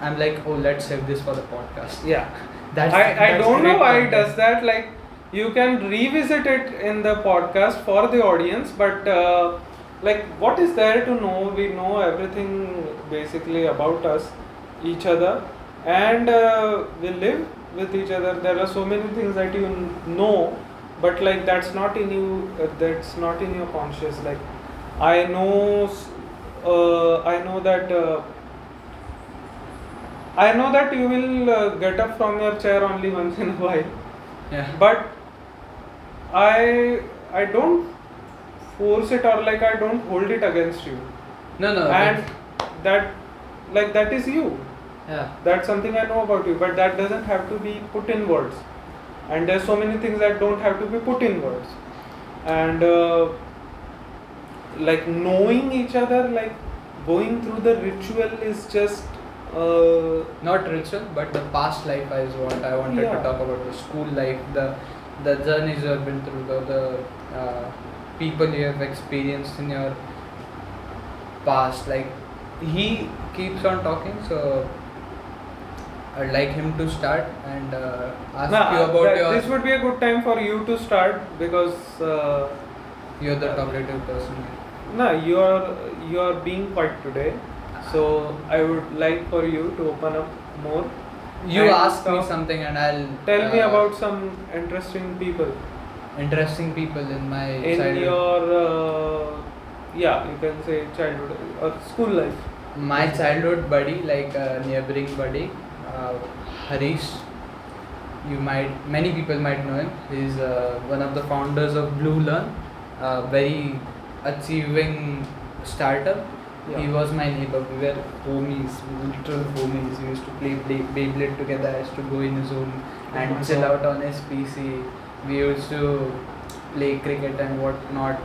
Speaker 1: I'm like, oh, let's save this for the podcast.
Speaker 2: Yeah.
Speaker 1: That's
Speaker 2: I don't know
Speaker 1: great
Speaker 2: why he
Speaker 1: content.
Speaker 2: does that. Like you can revisit it in the podcast for the audience, but like what is there to know? We know everything basically about us, each other, and we live with each other. There are so many things that you know, but like that's not in you. That's not in your conscious. Like I know. I know that you will get up from your chair only once in a while,
Speaker 1: Yeah.
Speaker 2: but I don't force it, or like I don't hold it against you,
Speaker 1: No.
Speaker 2: and that is you.
Speaker 1: Yeah.
Speaker 2: That's something I know about you, but that doesn't have to be put in words. And there's so many things that don't have to be put in words. And like knowing each other, like going through the ritual is just
Speaker 1: Not ritual, but the past life is what I wanted
Speaker 2: Yeah.
Speaker 1: to talk about. The school life, the journeys you have been through, the people you have experienced in your past. Like he keeps on talking, so I'd like him to start and ask you about your.
Speaker 2: this would be a good time for you to start because
Speaker 1: You're the talkative person.
Speaker 2: no, you are being quiet today. So I would like for you to open up more.
Speaker 1: You
Speaker 2: And
Speaker 1: ask me
Speaker 2: talk-
Speaker 1: something and I'll
Speaker 2: Tell me about some interesting people
Speaker 1: interesting people in my
Speaker 2: in
Speaker 1: childhood.
Speaker 2: your you can say childhood or school life.
Speaker 1: My childhood buddy, like a neighboring buddy, Harish. Many people might know him. He's one of the founders of Blue Learn, a very achieving startup.
Speaker 2: Yeah.
Speaker 1: He was my neighbor. We were homies, literal homies. We used to play Beyblade together. I used to go in his room and
Speaker 2: my
Speaker 1: chill
Speaker 2: God.
Speaker 1: out on his PC. We used to play cricket and whatnot.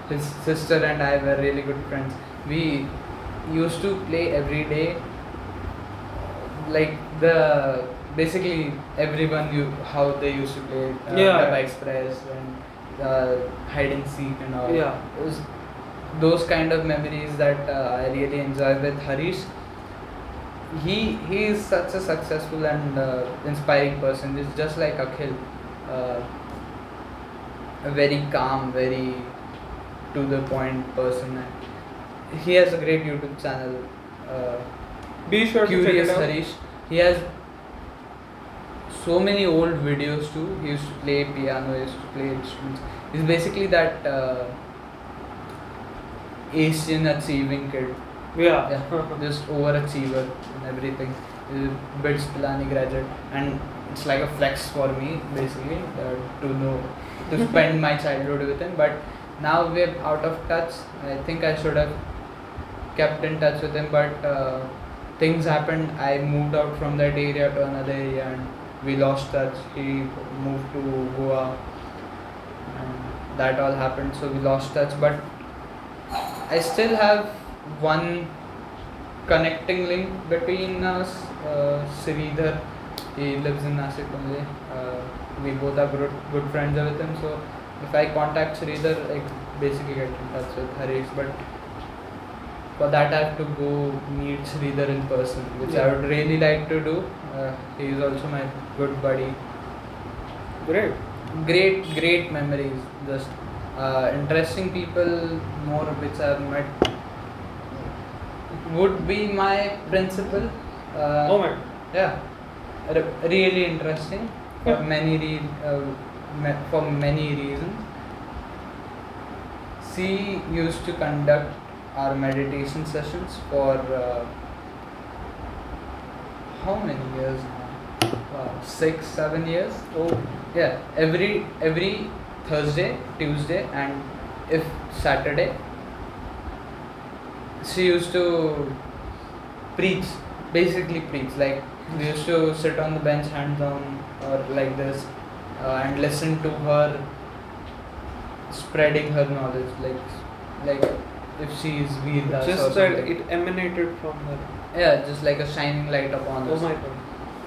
Speaker 1: His sister and I were really good friends. We used to play every day. Like basically everyone knew how they used to play Daba Express and hide and seek and all.
Speaker 2: Yeah.
Speaker 1: It was those kind of memories that I really enjoy with Harish. He is such a successful and inspiring person. He's just like Akhil, a very calm, very to the point person. He has a great YouTube channel.
Speaker 2: Be sure to check
Speaker 1: Curious
Speaker 2: it out.
Speaker 1: Harish. He has so many old videos too. He used to play piano, he used to play instruments. He's basically that Asian achieving kid.
Speaker 2: Yeah.
Speaker 1: Just overachiever and everything. He's a BITS Pilani graduate, and it's like a flex for me basically to spend my childhood with him. But now we're out of touch. I think I should have kept in touch with him, but things happened. I moved out from that area to another area, and we lost touch. He moved to Goa, and that all happened. So we lost touch, but I still have one connecting link between us. Sridhar, he lives in Nashik only. We both are good friends with him. So if I contact Sridhar, I basically get in touch with Harish. But for that, I have to go meet Sridhar in person, which I would really like to do. He is also my good buddy. Great memories. Just interesting people, more which I've met. Would be my principal.
Speaker 2: Oh my.
Speaker 1: Yeah, really interesting for for many reasons. She used to conduct our meditation sessions for how many years now? 6-7 years.
Speaker 2: Oh.
Speaker 1: Yeah, every Thursday, Tuesday, and if Saturday, she used to preach, basically preach. Like we used to sit on the bench, hands down, or like this, and listen to her spreading her knowledge. Like if she is Veerdas or
Speaker 2: Just that
Speaker 1: something.
Speaker 2: it emanated from her.
Speaker 1: Yeah, just like a shining light upon
Speaker 2: Oh
Speaker 1: us.
Speaker 2: my god.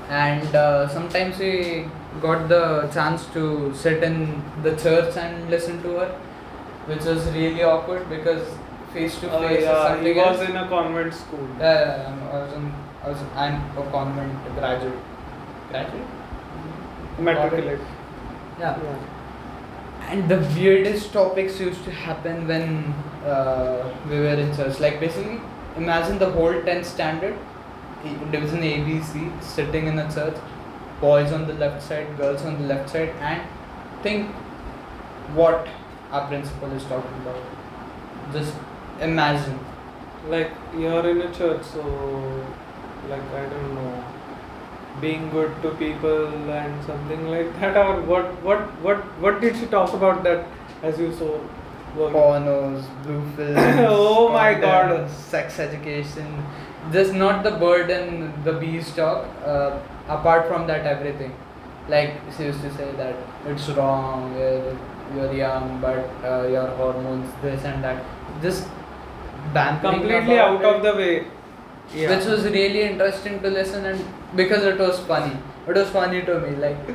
Speaker 1: And sometimes we got the chance to sit in the church and listen to her, which was really awkward because face to face is
Speaker 2: Yeah,
Speaker 1: something
Speaker 2: he was
Speaker 1: else.
Speaker 2: in a convent school.
Speaker 1: I'm a convent graduate.
Speaker 2: Matriculate.
Speaker 1: Yeah. And the weirdest topics used to happen when we were in church. Like basically, imagine the whole 10th standard, division ABC, sitting in a church, boys on the left side, girls on the left side, and think what our principal is talking about. Just imagine.
Speaker 2: Like you're in a church, so like I don't know, being good to people and something like that, or what did she talk about that as you saw?
Speaker 1: Pornos, blue films.
Speaker 2: Oh my
Speaker 1: content,
Speaker 2: God.
Speaker 1: Sex education. Just not the bird and the bees talk. Apart from that, everything. Like she used to say that it's wrong. You're young, but your hormones, this and that. Just bantering
Speaker 2: Completely
Speaker 1: about
Speaker 2: out of
Speaker 1: it,
Speaker 2: the way. Yeah.
Speaker 1: which was really interesting to listen, and because it was funny. It was funny to me. Like,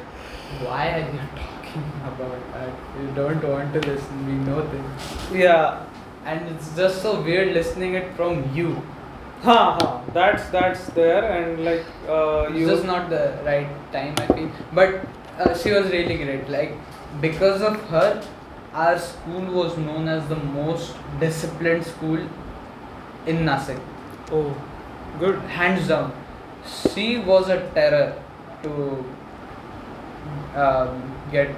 Speaker 1: why are you talking about that? You don't want to listen. We know this.
Speaker 2: Yeah.
Speaker 1: And it's just so weird listening it from you.
Speaker 2: That's there, and like
Speaker 1: It's
Speaker 2: you.
Speaker 1: just not the right time, I feel. But she was really great. Like because of her, our school was known as the most disciplined school in Nashik,
Speaker 2: Oh, good.
Speaker 1: hands down. She was a terror to get.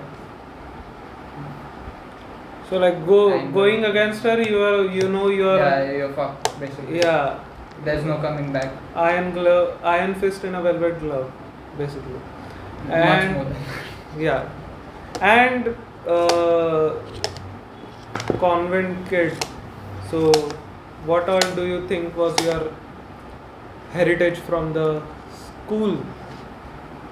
Speaker 2: So like
Speaker 1: Kind of.
Speaker 2: going against her, you are
Speaker 1: Yeah, you're fucked basically.
Speaker 2: yeah,
Speaker 1: There's no coming back.
Speaker 2: iron fist in a velvet glove, basically.
Speaker 1: Much
Speaker 2: And
Speaker 1: more than.
Speaker 2: yeah, and convent kid. So what all do you think was your heritage from the school?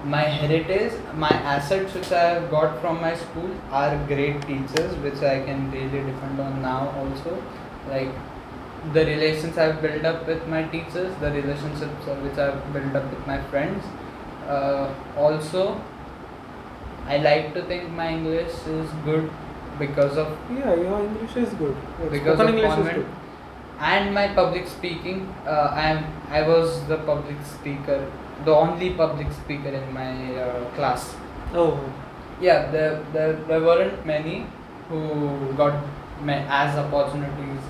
Speaker 1: My heritage, my assets which I have got from my school are great teachers, which I can really depend on now also. Like the relations I've built up with my teachers, the relationships which I've built up with my friends. Also, I like to think my English is good because of
Speaker 2: Yeah, your English is good. Your
Speaker 1: because
Speaker 2: spoken
Speaker 1: of
Speaker 2: English is
Speaker 1: convent,
Speaker 2: good.
Speaker 1: and my public speaking. I was the public speaker, the only public speaker in my class.
Speaker 2: Oh,
Speaker 1: Yeah, there weren't many who got as opportunities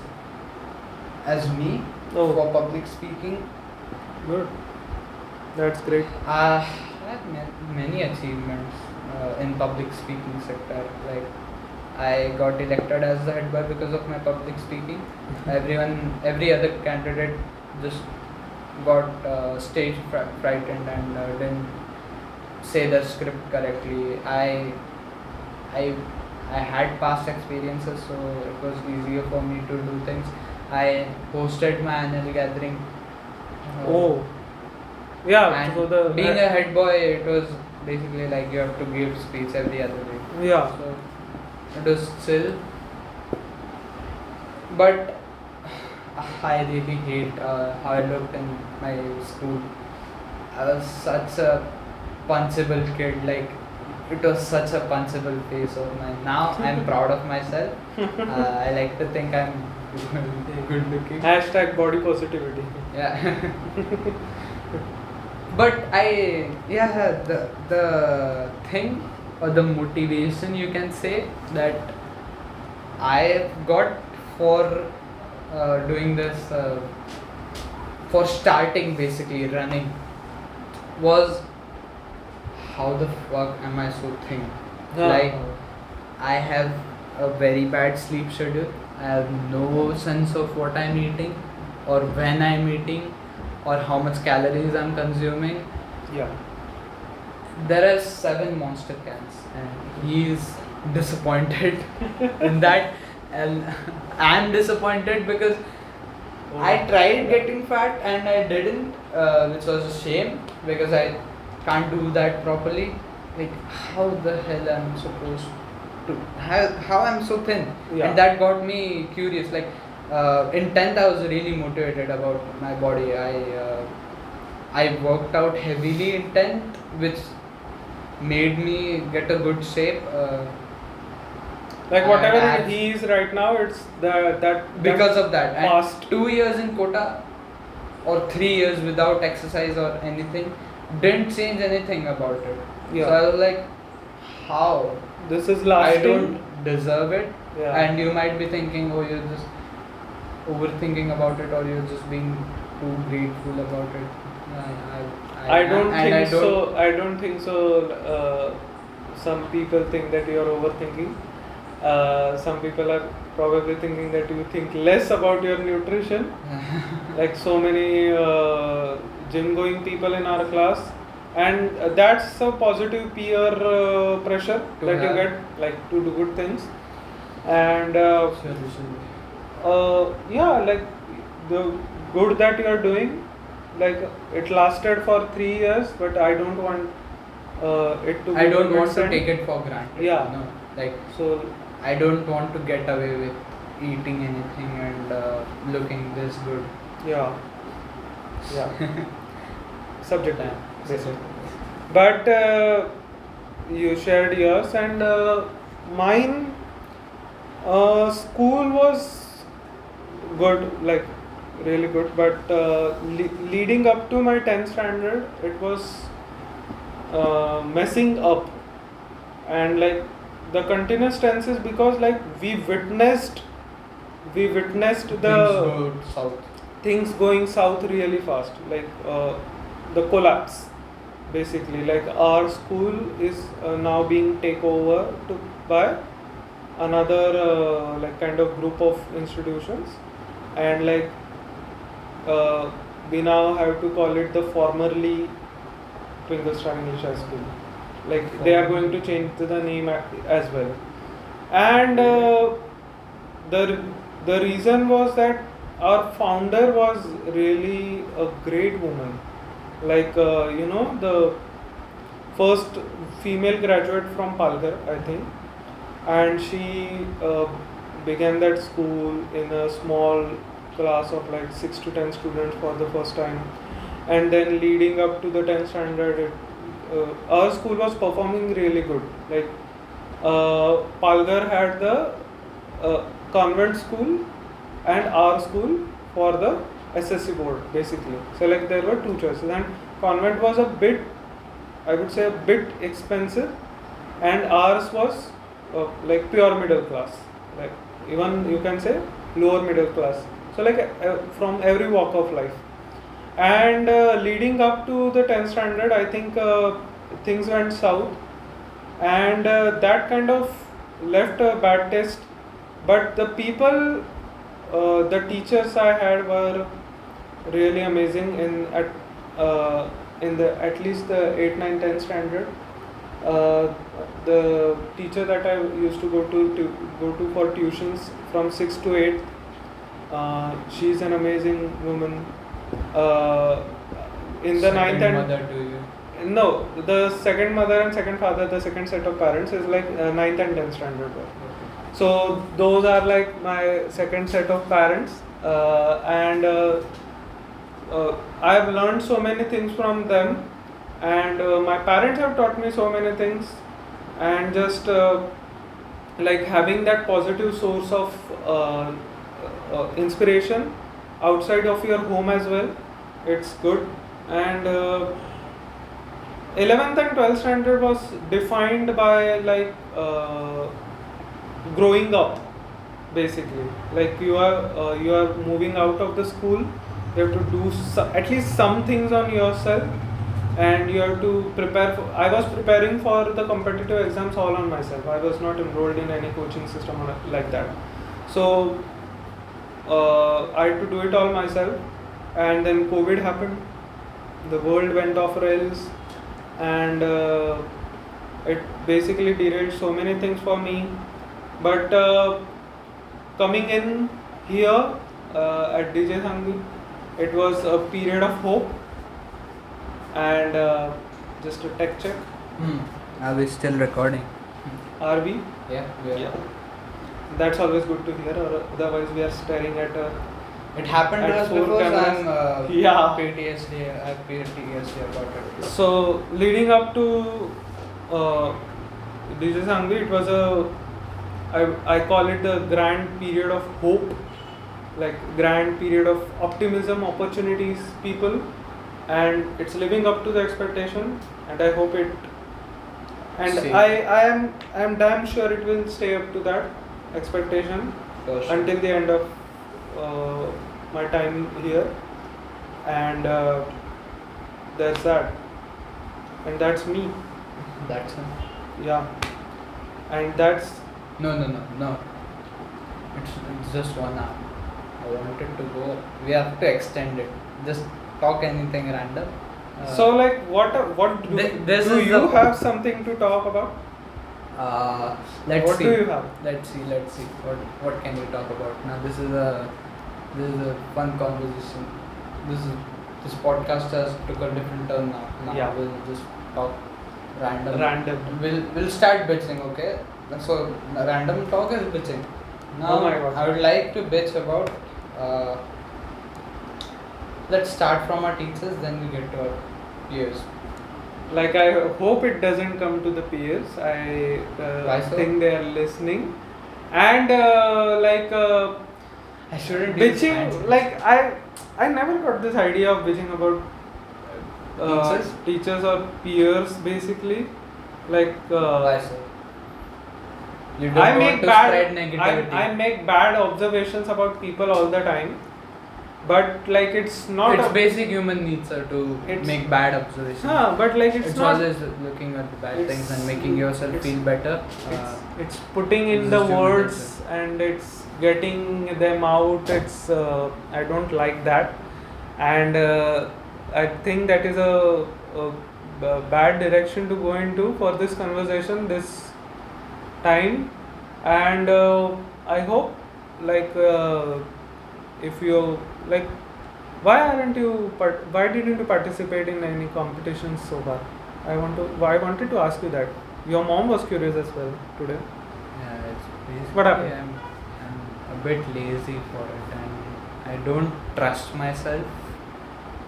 Speaker 1: as me
Speaker 2: Oh.
Speaker 1: for public speaking.
Speaker 2: good. That's great.
Speaker 1: Uh, have many achievements in public speaking sector. Like I got elected as the head boy because of my public speaking. Every other candidate just got stage frightened and didn't say the script correctly. I I had past experiences, so it was easier for me to do things. I hosted my annual gathering.
Speaker 2: Oh, yeah.
Speaker 1: And
Speaker 2: So the
Speaker 1: being a head boy, it was basically like you have to give speech every other day.
Speaker 2: yeah.
Speaker 1: So it was chill, but I really hate how I looked in my school. I was such a punchable kid. Like it was such a punchable face of mine. Now I'm proud of myself. I like to think I'm good looking.
Speaker 2: Hashtag body positivity.
Speaker 1: Yeah. But the thing or the motivation you can say that I got for doing this for starting basically running was how the fuck am I so thin?
Speaker 2: Yeah.
Speaker 1: Like I have a very bad sleep schedule. I have no sense of what I'm eating or when I'm eating or how much calories I'm consuming.
Speaker 2: Yeah.
Speaker 1: There are 7 monster cans and he's disappointed in that, and I'm disappointed because I tried getting fat and I didn't, which was a shame because I can't do that properly. Like how the hell I'm supposed to how I'm so thin?
Speaker 2: Yeah.
Speaker 1: And that got me curious. Like in 10th I was really motivated about my body. I worked out heavily in 10th, which made me get a good shape.
Speaker 2: Like whatever
Speaker 1: and
Speaker 2: he is right now, it's that
Speaker 1: because of that. And
Speaker 2: past
Speaker 1: 2 years in quota or 3 years without exercise or anything didn't change anything about it.
Speaker 2: Yeah.
Speaker 1: So I was like, how?
Speaker 2: this is
Speaker 1: I
Speaker 2: lasting.
Speaker 1: don't deserve it.
Speaker 2: Yeah.
Speaker 1: And you might be thinking, oh, you're just overthinking about it or you're just being too grateful about it.
Speaker 2: I don't
Speaker 1: and
Speaker 2: think so. I don't think so. Some people think that you are overthinking. Some people are probably thinking that you think less about your nutrition. Like so many gym-going people in our class, and that's a positive peer pressure
Speaker 1: To
Speaker 2: that you
Speaker 1: have.
Speaker 2: get, like to do good things. And yeah, like the good that you are doing, like it lasted for 3 years, but I don't want it to.
Speaker 1: I
Speaker 2: be
Speaker 1: don't
Speaker 2: to
Speaker 1: want to
Speaker 2: extend.
Speaker 1: take it for granted.
Speaker 2: Yeah.
Speaker 1: No, like
Speaker 2: So
Speaker 1: I don't want to get away with eating anything and looking this good.
Speaker 2: yeah, yeah. Subject line, basically.
Speaker 1: So,
Speaker 2: But you shared yours, and mine. School was good, like really good, but leading up to my 10th standard, it was messing up, and like the continuous tenses, because like we witnessed
Speaker 1: things
Speaker 2: the
Speaker 1: go south.
Speaker 2: things going south really fast, like the collapse, basically. Like our school is now being taken over by another like kind of group of institutions, and like we now have to call it the formerly Twinkle Star English High School. Like they are going to change the name as well, and the reason was that our founder was really a great woman, like the first female graduate from Palghar, I think, and she began that school in a small class of like 6 to 10 students for the first time, and then leading up to the 10th standard, our school was performing really good. Like Palghar had the convent school and our school for the SSC board, basically. So like there were 2 choices, and convent was a bit, I would say, a bit expensive, and ours was like pure middle class, like even you can say lower middle class. So like from every walk of life. And leading up to the 10th standard, I think things went south, and that kind of left a bad taste. But the people, the teachers I had were really amazing in the at least the 8, 9, 10 standard. The teacher that I used to go to for tuitions from 6 to 8, she's an amazing woman. In the
Speaker 1: Second
Speaker 2: 9th and
Speaker 1: mother to you.
Speaker 2: no, the second mother and second father, the second set of parents is like 9th and 10th standard. So those are like my second set of parents, and I have learned so many things from them, and my parents have taught me so many things, and just like having that positive source of inspiration outside of your home as well, it's good. And 11th and 12th standard was defined by like growing up, basically. Like you are moving out of the school, you have to do at least some things on yourself, and you have to prepare for, I was preparing for the competitive exams all on myself. I was not enrolled in any coaching system or like that, so I had to do it all myself. And then COVID happened, the world went off rails, and it basically derailed so many things for me. But coming in here at DJ Sanghi, it was a period of hope. And just a tech check.
Speaker 1: Are we still recording?
Speaker 2: Are we?
Speaker 1: Yeah, we are.
Speaker 2: Yeah. That's always good to hear, or otherwise we are staring at a.
Speaker 1: It happened to
Speaker 2: At
Speaker 1: us
Speaker 2: 4
Speaker 1: before, so
Speaker 2: cameras.
Speaker 1: I'm
Speaker 2: Yeah.
Speaker 1: PTSD. I have PTSD about it.
Speaker 2: So leading up to DJ Sangvi, it was I call it the grand period of hope, like grand period of optimism, opportunities, people, and it's living up to the expectation, and I hope it, and
Speaker 1: Same.
Speaker 2: I am damn sure it will stay up to that expectation
Speaker 1: For sure.
Speaker 2: until the end of my time here. And there's that, and that's me.
Speaker 1: That's it.
Speaker 2: Yeah, and that's
Speaker 1: No. It's just 1 hour. I wanted to go. We have to extend it. Just talk anything random.
Speaker 2: so like what do,
Speaker 1: This
Speaker 2: do
Speaker 1: is
Speaker 2: you
Speaker 1: the-
Speaker 2: have something to talk about?
Speaker 1: Let's
Speaker 2: What
Speaker 1: see.
Speaker 2: do you have?
Speaker 1: Let's see. What can we talk about now? This is a fun conversation. This podcast has took a different turn now. Now
Speaker 2: Yeah.
Speaker 1: we'll just talk random.
Speaker 2: Random.
Speaker 1: We'll start bitching, okay? So random talk is bitching. Now
Speaker 2: Oh my God.
Speaker 1: I would like to bitch about. Let's start from our teachers, then we get to our peers.
Speaker 2: Like I hope it doesn't come to the peers. I
Speaker 1: Why so?
Speaker 2: think they are listening, and
Speaker 1: I shouldn't use
Speaker 2: bitching.
Speaker 1: fancy.
Speaker 2: Like I never got this idea of bitching about teachers or peers, basically. Like
Speaker 1: Why so? You don't
Speaker 2: I
Speaker 1: want
Speaker 2: make
Speaker 1: to
Speaker 2: bad.
Speaker 1: spread negativity.
Speaker 2: I make bad observations about people all the time, but like it's not.
Speaker 1: It's basic human needs to
Speaker 2: It's-
Speaker 1: make bad observations.
Speaker 2: But like it's not.
Speaker 1: always looking at the bad
Speaker 2: it's-
Speaker 1: things and making yourself
Speaker 2: it's-
Speaker 1: feel better.
Speaker 2: It's putting in
Speaker 1: it's
Speaker 2: the
Speaker 1: just human
Speaker 2: words
Speaker 1: nature.
Speaker 2: and it's getting them out. It's I don't like that, and I think that is a bad direction to go into for this conversation this time. And I hope like if you like, why didn't you participate in any competitions so far? I wanted to ask you that. Your mom was curious as well today.
Speaker 1: Yeah, it's basically
Speaker 2: What happened?
Speaker 1: I'm a bit lazy for it, and I don't trust myself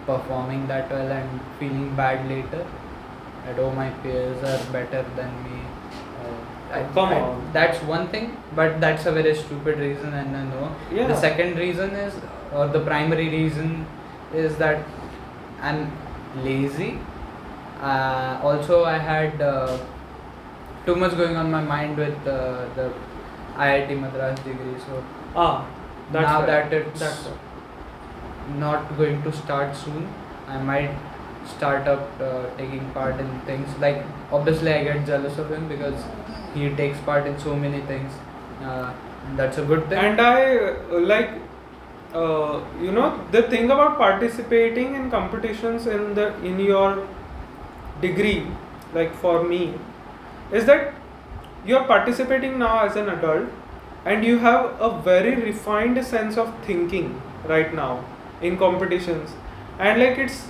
Speaker 1: performing that well and feeling bad later. I know my peers are better than me.
Speaker 2: Come on.
Speaker 1: That's one thing, but that's a very stupid reason, and I know.
Speaker 2: Yeah.
Speaker 1: The second reason is, or the primary reason is that I'm lazy. Also, I had too much going on my mind with the IIT Madras degree, so
Speaker 2: That's
Speaker 1: now
Speaker 2: right.
Speaker 1: that it's
Speaker 2: That's right.
Speaker 1: not going to start soon, I might start up taking part in things. Like obviously I get jealous of him because he takes part in so many things. That's a good thing.
Speaker 2: And I the thing about participating in competitions in your degree, like for me, is that you are participating now as an adult, and you have a very refined sense of thinking right now in competitions, and like it's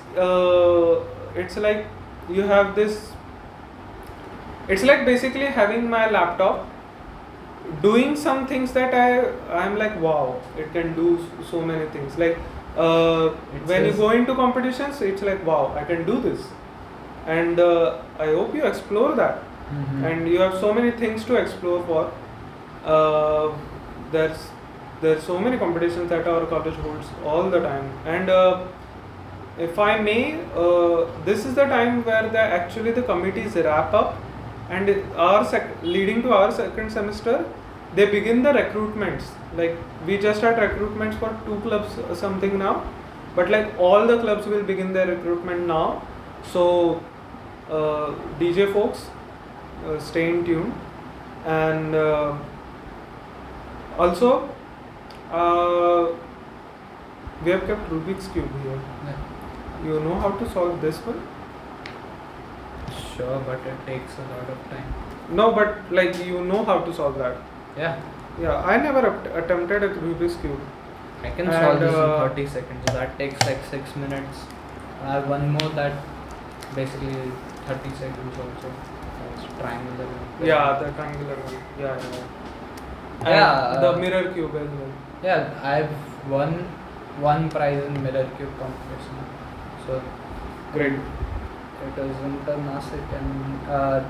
Speaker 2: like you have this. It's like basically having my laptop, doing some things that I'm like, wow, it can do so many things. Like when you go into competitions, it's like, wow, I can do this, and I hope you explore that. And you have so many things to explore for. There's so many competitions that our college holds all the time, and if I may, this is the time where the committees wrap up, and leading to our second semester, they begin the recruitments. Like we just had recruitments for 2 clubs or something now, but like all the clubs will begin their recruitment now. So DJ folks, stay in tune. And also we have kept Rubik's Cube here.
Speaker 1: Yeah.
Speaker 2: You know how to solve this one?
Speaker 1: Sure, but it takes a lot of time.
Speaker 2: No, but like you know how to solve that.
Speaker 1: Yeah.
Speaker 2: Yeah, I never attempted a Rubik's Cube.
Speaker 1: I can solve this in 30 seconds. That takes like 6 minutes. I have one more that basically 30 seconds also. It's triangular.
Speaker 2: Yeah, the triangular one. Yeah.
Speaker 1: Yeah.
Speaker 2: And the mirror cube as well.
Speaker 1: Yeah, I've won one prize in mirror cube competition. So
Speaker 2: Great.
Speaker 1: it was Winter Nasik, and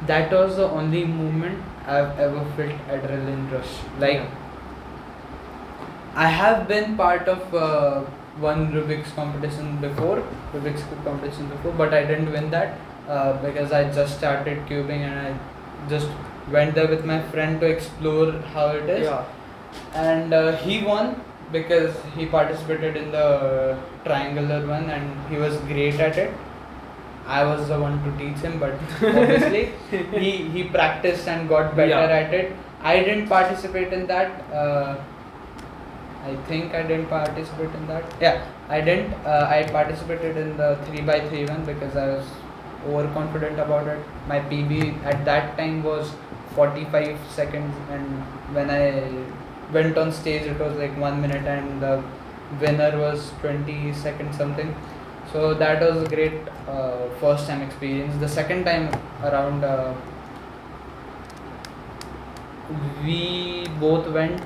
Speaker 1: that was the only moment I've ever felt adrenaline rush. Like I have been part of one Rubik's Cube competition before, but I didn't win that because I just started cubing and I just went there with my friend to explore how it is.
Speaker 2: Yeah.
Speaker 1: And he won because he participated in the triangular one and he was great at it. I was the one to teach him, but obviously he practiced and got better at it. I didn't participate in that. I think I didn't participate in that. Yeah, I didn't. I participated in the 3x3 one because I was overconfident about it. My PB at that time was 45 seconds, and when I went on stage it was like 1 minute, and the winner was 20 seconds something. So that was a great first time experience. The second time around, we both went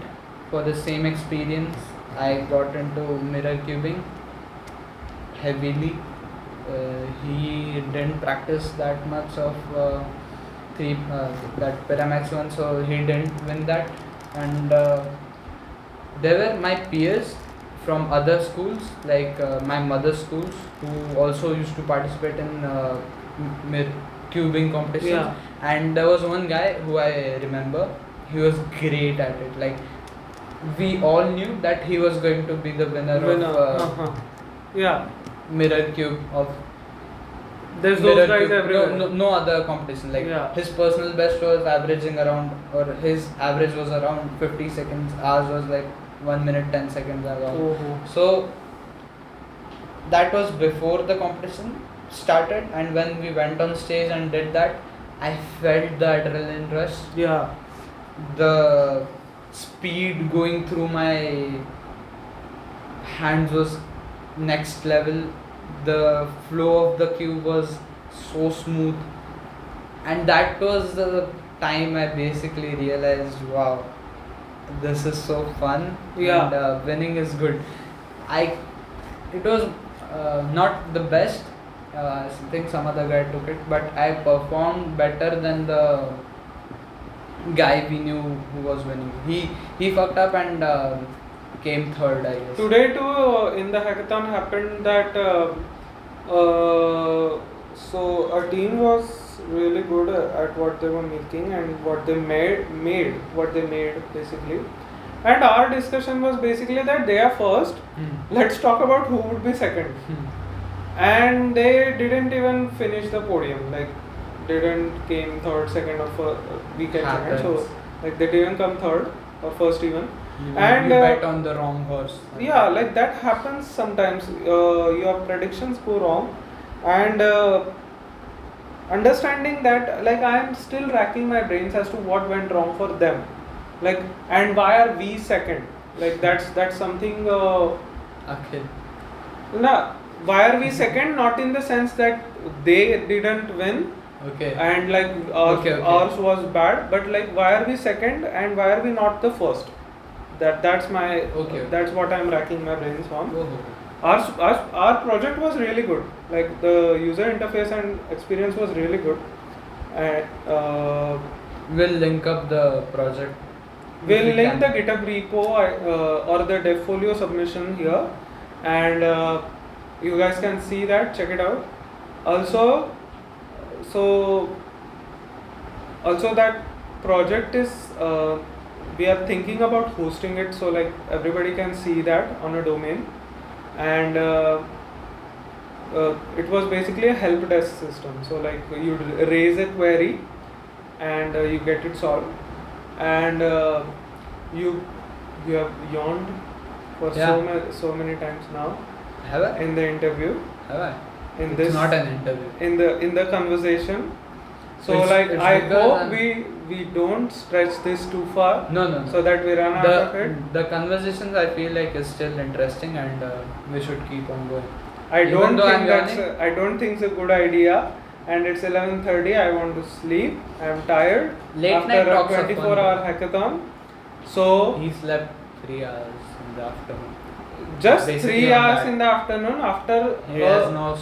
Speaker 1: for the same experience. I got into mirror cubing heavily. He didn't practice that much of that Pyramax one, so he didn't win that. And there were my peers from other schools, like my mother's schools, who also used to participate in cubing competitions.
Speaker 2: Yeah.
Speaker 1: And there was one guy who I remember, he was great at it. Like we all knew that he was going to be the winner. Of
Speaker 2: yeah.
Speaker 1: mirror cube of
Speaker 2: There's
Speaker 1: mirror
Speaker 2: those guys
Speaker 1: cube.
Speaker 2: everywhere.
Speaker 1: No other competition. Like his personal best was averaging around, or his average was around 50 seconds. Ours was like 1 minute 10 seconds around. So that was before the competition started, and when we went on stage and did that, I felt the adrenaline rush.
Speaker 2: Yeah.
Speaker 1: The speed going through my hands was next level. The flow of the cube was so smooth, and that was the time I basically realized, wow, this is so fun.
Speaker 2: Yeah.
Speaker 1: And winning is good. It was not the best. I think some other guy took it, but I performed better than the guy we knew who was winning. He fucked up and came third, I guess.
Speaker 2: Today too, in the hackathon happened that so our team was really good at what they were making and what they made basically. And our discussion was basically that they are first. Let's talk about who would be second. and they didn't even finish the podium. Like, didn't came third, second, or weekend second. So
Speaker 1: Happens.
Speaker 2: like they didn't come third or first even.
Speaker 1: You bet on the wrong horse.
Speaker 2: Yeah, like that happens sometimes. Your predictions go wrong, and understanding that, like, I am still racking my brains as to what went wrong for them, like, and why are we second? Like that's something.
Speaker 1: Okay.
Speaker 2: Nah, why are we second? Not in the sense that they didn't win.
Speaker 1: Okay.
Speaker 2: And like ours, ours was bad, but like why are we second and why are we not the first? That's my that's what I'm racking my brains on. Our project was really good. Like the user interface and experience was really good. And
Speaker 1: we'll link up the project.
Speaker 2: We'll link the GitHub repo or the devfolio submission here, and you guys can see that. Check it out. Also that project is we are thinking about hosting it, so like everybody can see that on a domain, and it was basically a help desk system. So like you raise a query and you get it solved, and you have yawned for so many times now.
Speaker 1: Have I?
Speaker 2: In the interview.
Speaker 1: Have I?
Speaker 2: In
Speaker 1: it's not an interview.
Speaker 2: In the conversation. So it's I hope we don't stretch this too far.
Speaker 1: No.
Speaker 2: So that we run out of it.
Speaker 1: The conversations I feel like is still interesting, and we should keep on going.
Speaker 2: I don't think it's a good idea. And it's 11:30. I want to sleep. I'm tired.
Speaker 1: Late night
Speaker 2: after a 24-hour hackathon. So
Speaker 1: he slept 3 hours in the afternoon.
Speaker 2: Just 3 hours in the afternoon after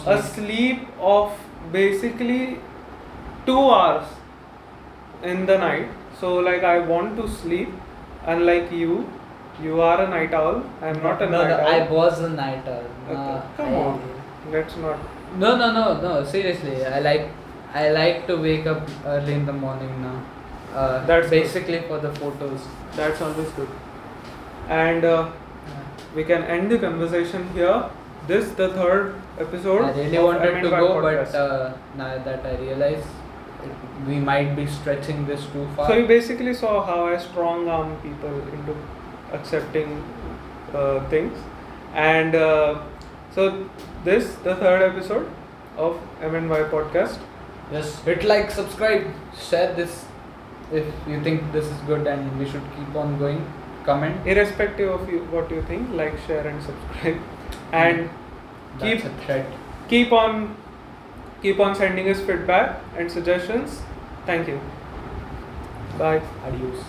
Speaker 1: a
Speaker 2: sleep of basically 2 hours in the night. So like I want to sleep, unlike you are a night owl. I'm not a night owl.
Speaker 1: I was a night owl.
Speaker 2: Okay. Come on, let's not.
Speaker 1: No. Seriously, I like to wake up early in the morning now.
Speaker 2: That's
Speaker 1: basically good. For the photos.
Speaker 2: That's always good. And we can end the conversation here. This the third episode.
Speaker 1: I really wanted to go,
Speaker 2: podcast.
Speaker 1: but now that I realize we might be stretching this too far.
Speaker 2: So you basically saw how I strong arm people into accepting things, and so this the third episode of M&Y Podcast.
Speaker 1: Yes, hit like, subscribe, share this if you think this is good and we should keep on going. Comment.
Speaker 2: Irrespective of what you think, like, share and subscribe, and keep on sending us feedback and suggestions. Thank you. Bye.
Speaker 1: Adios.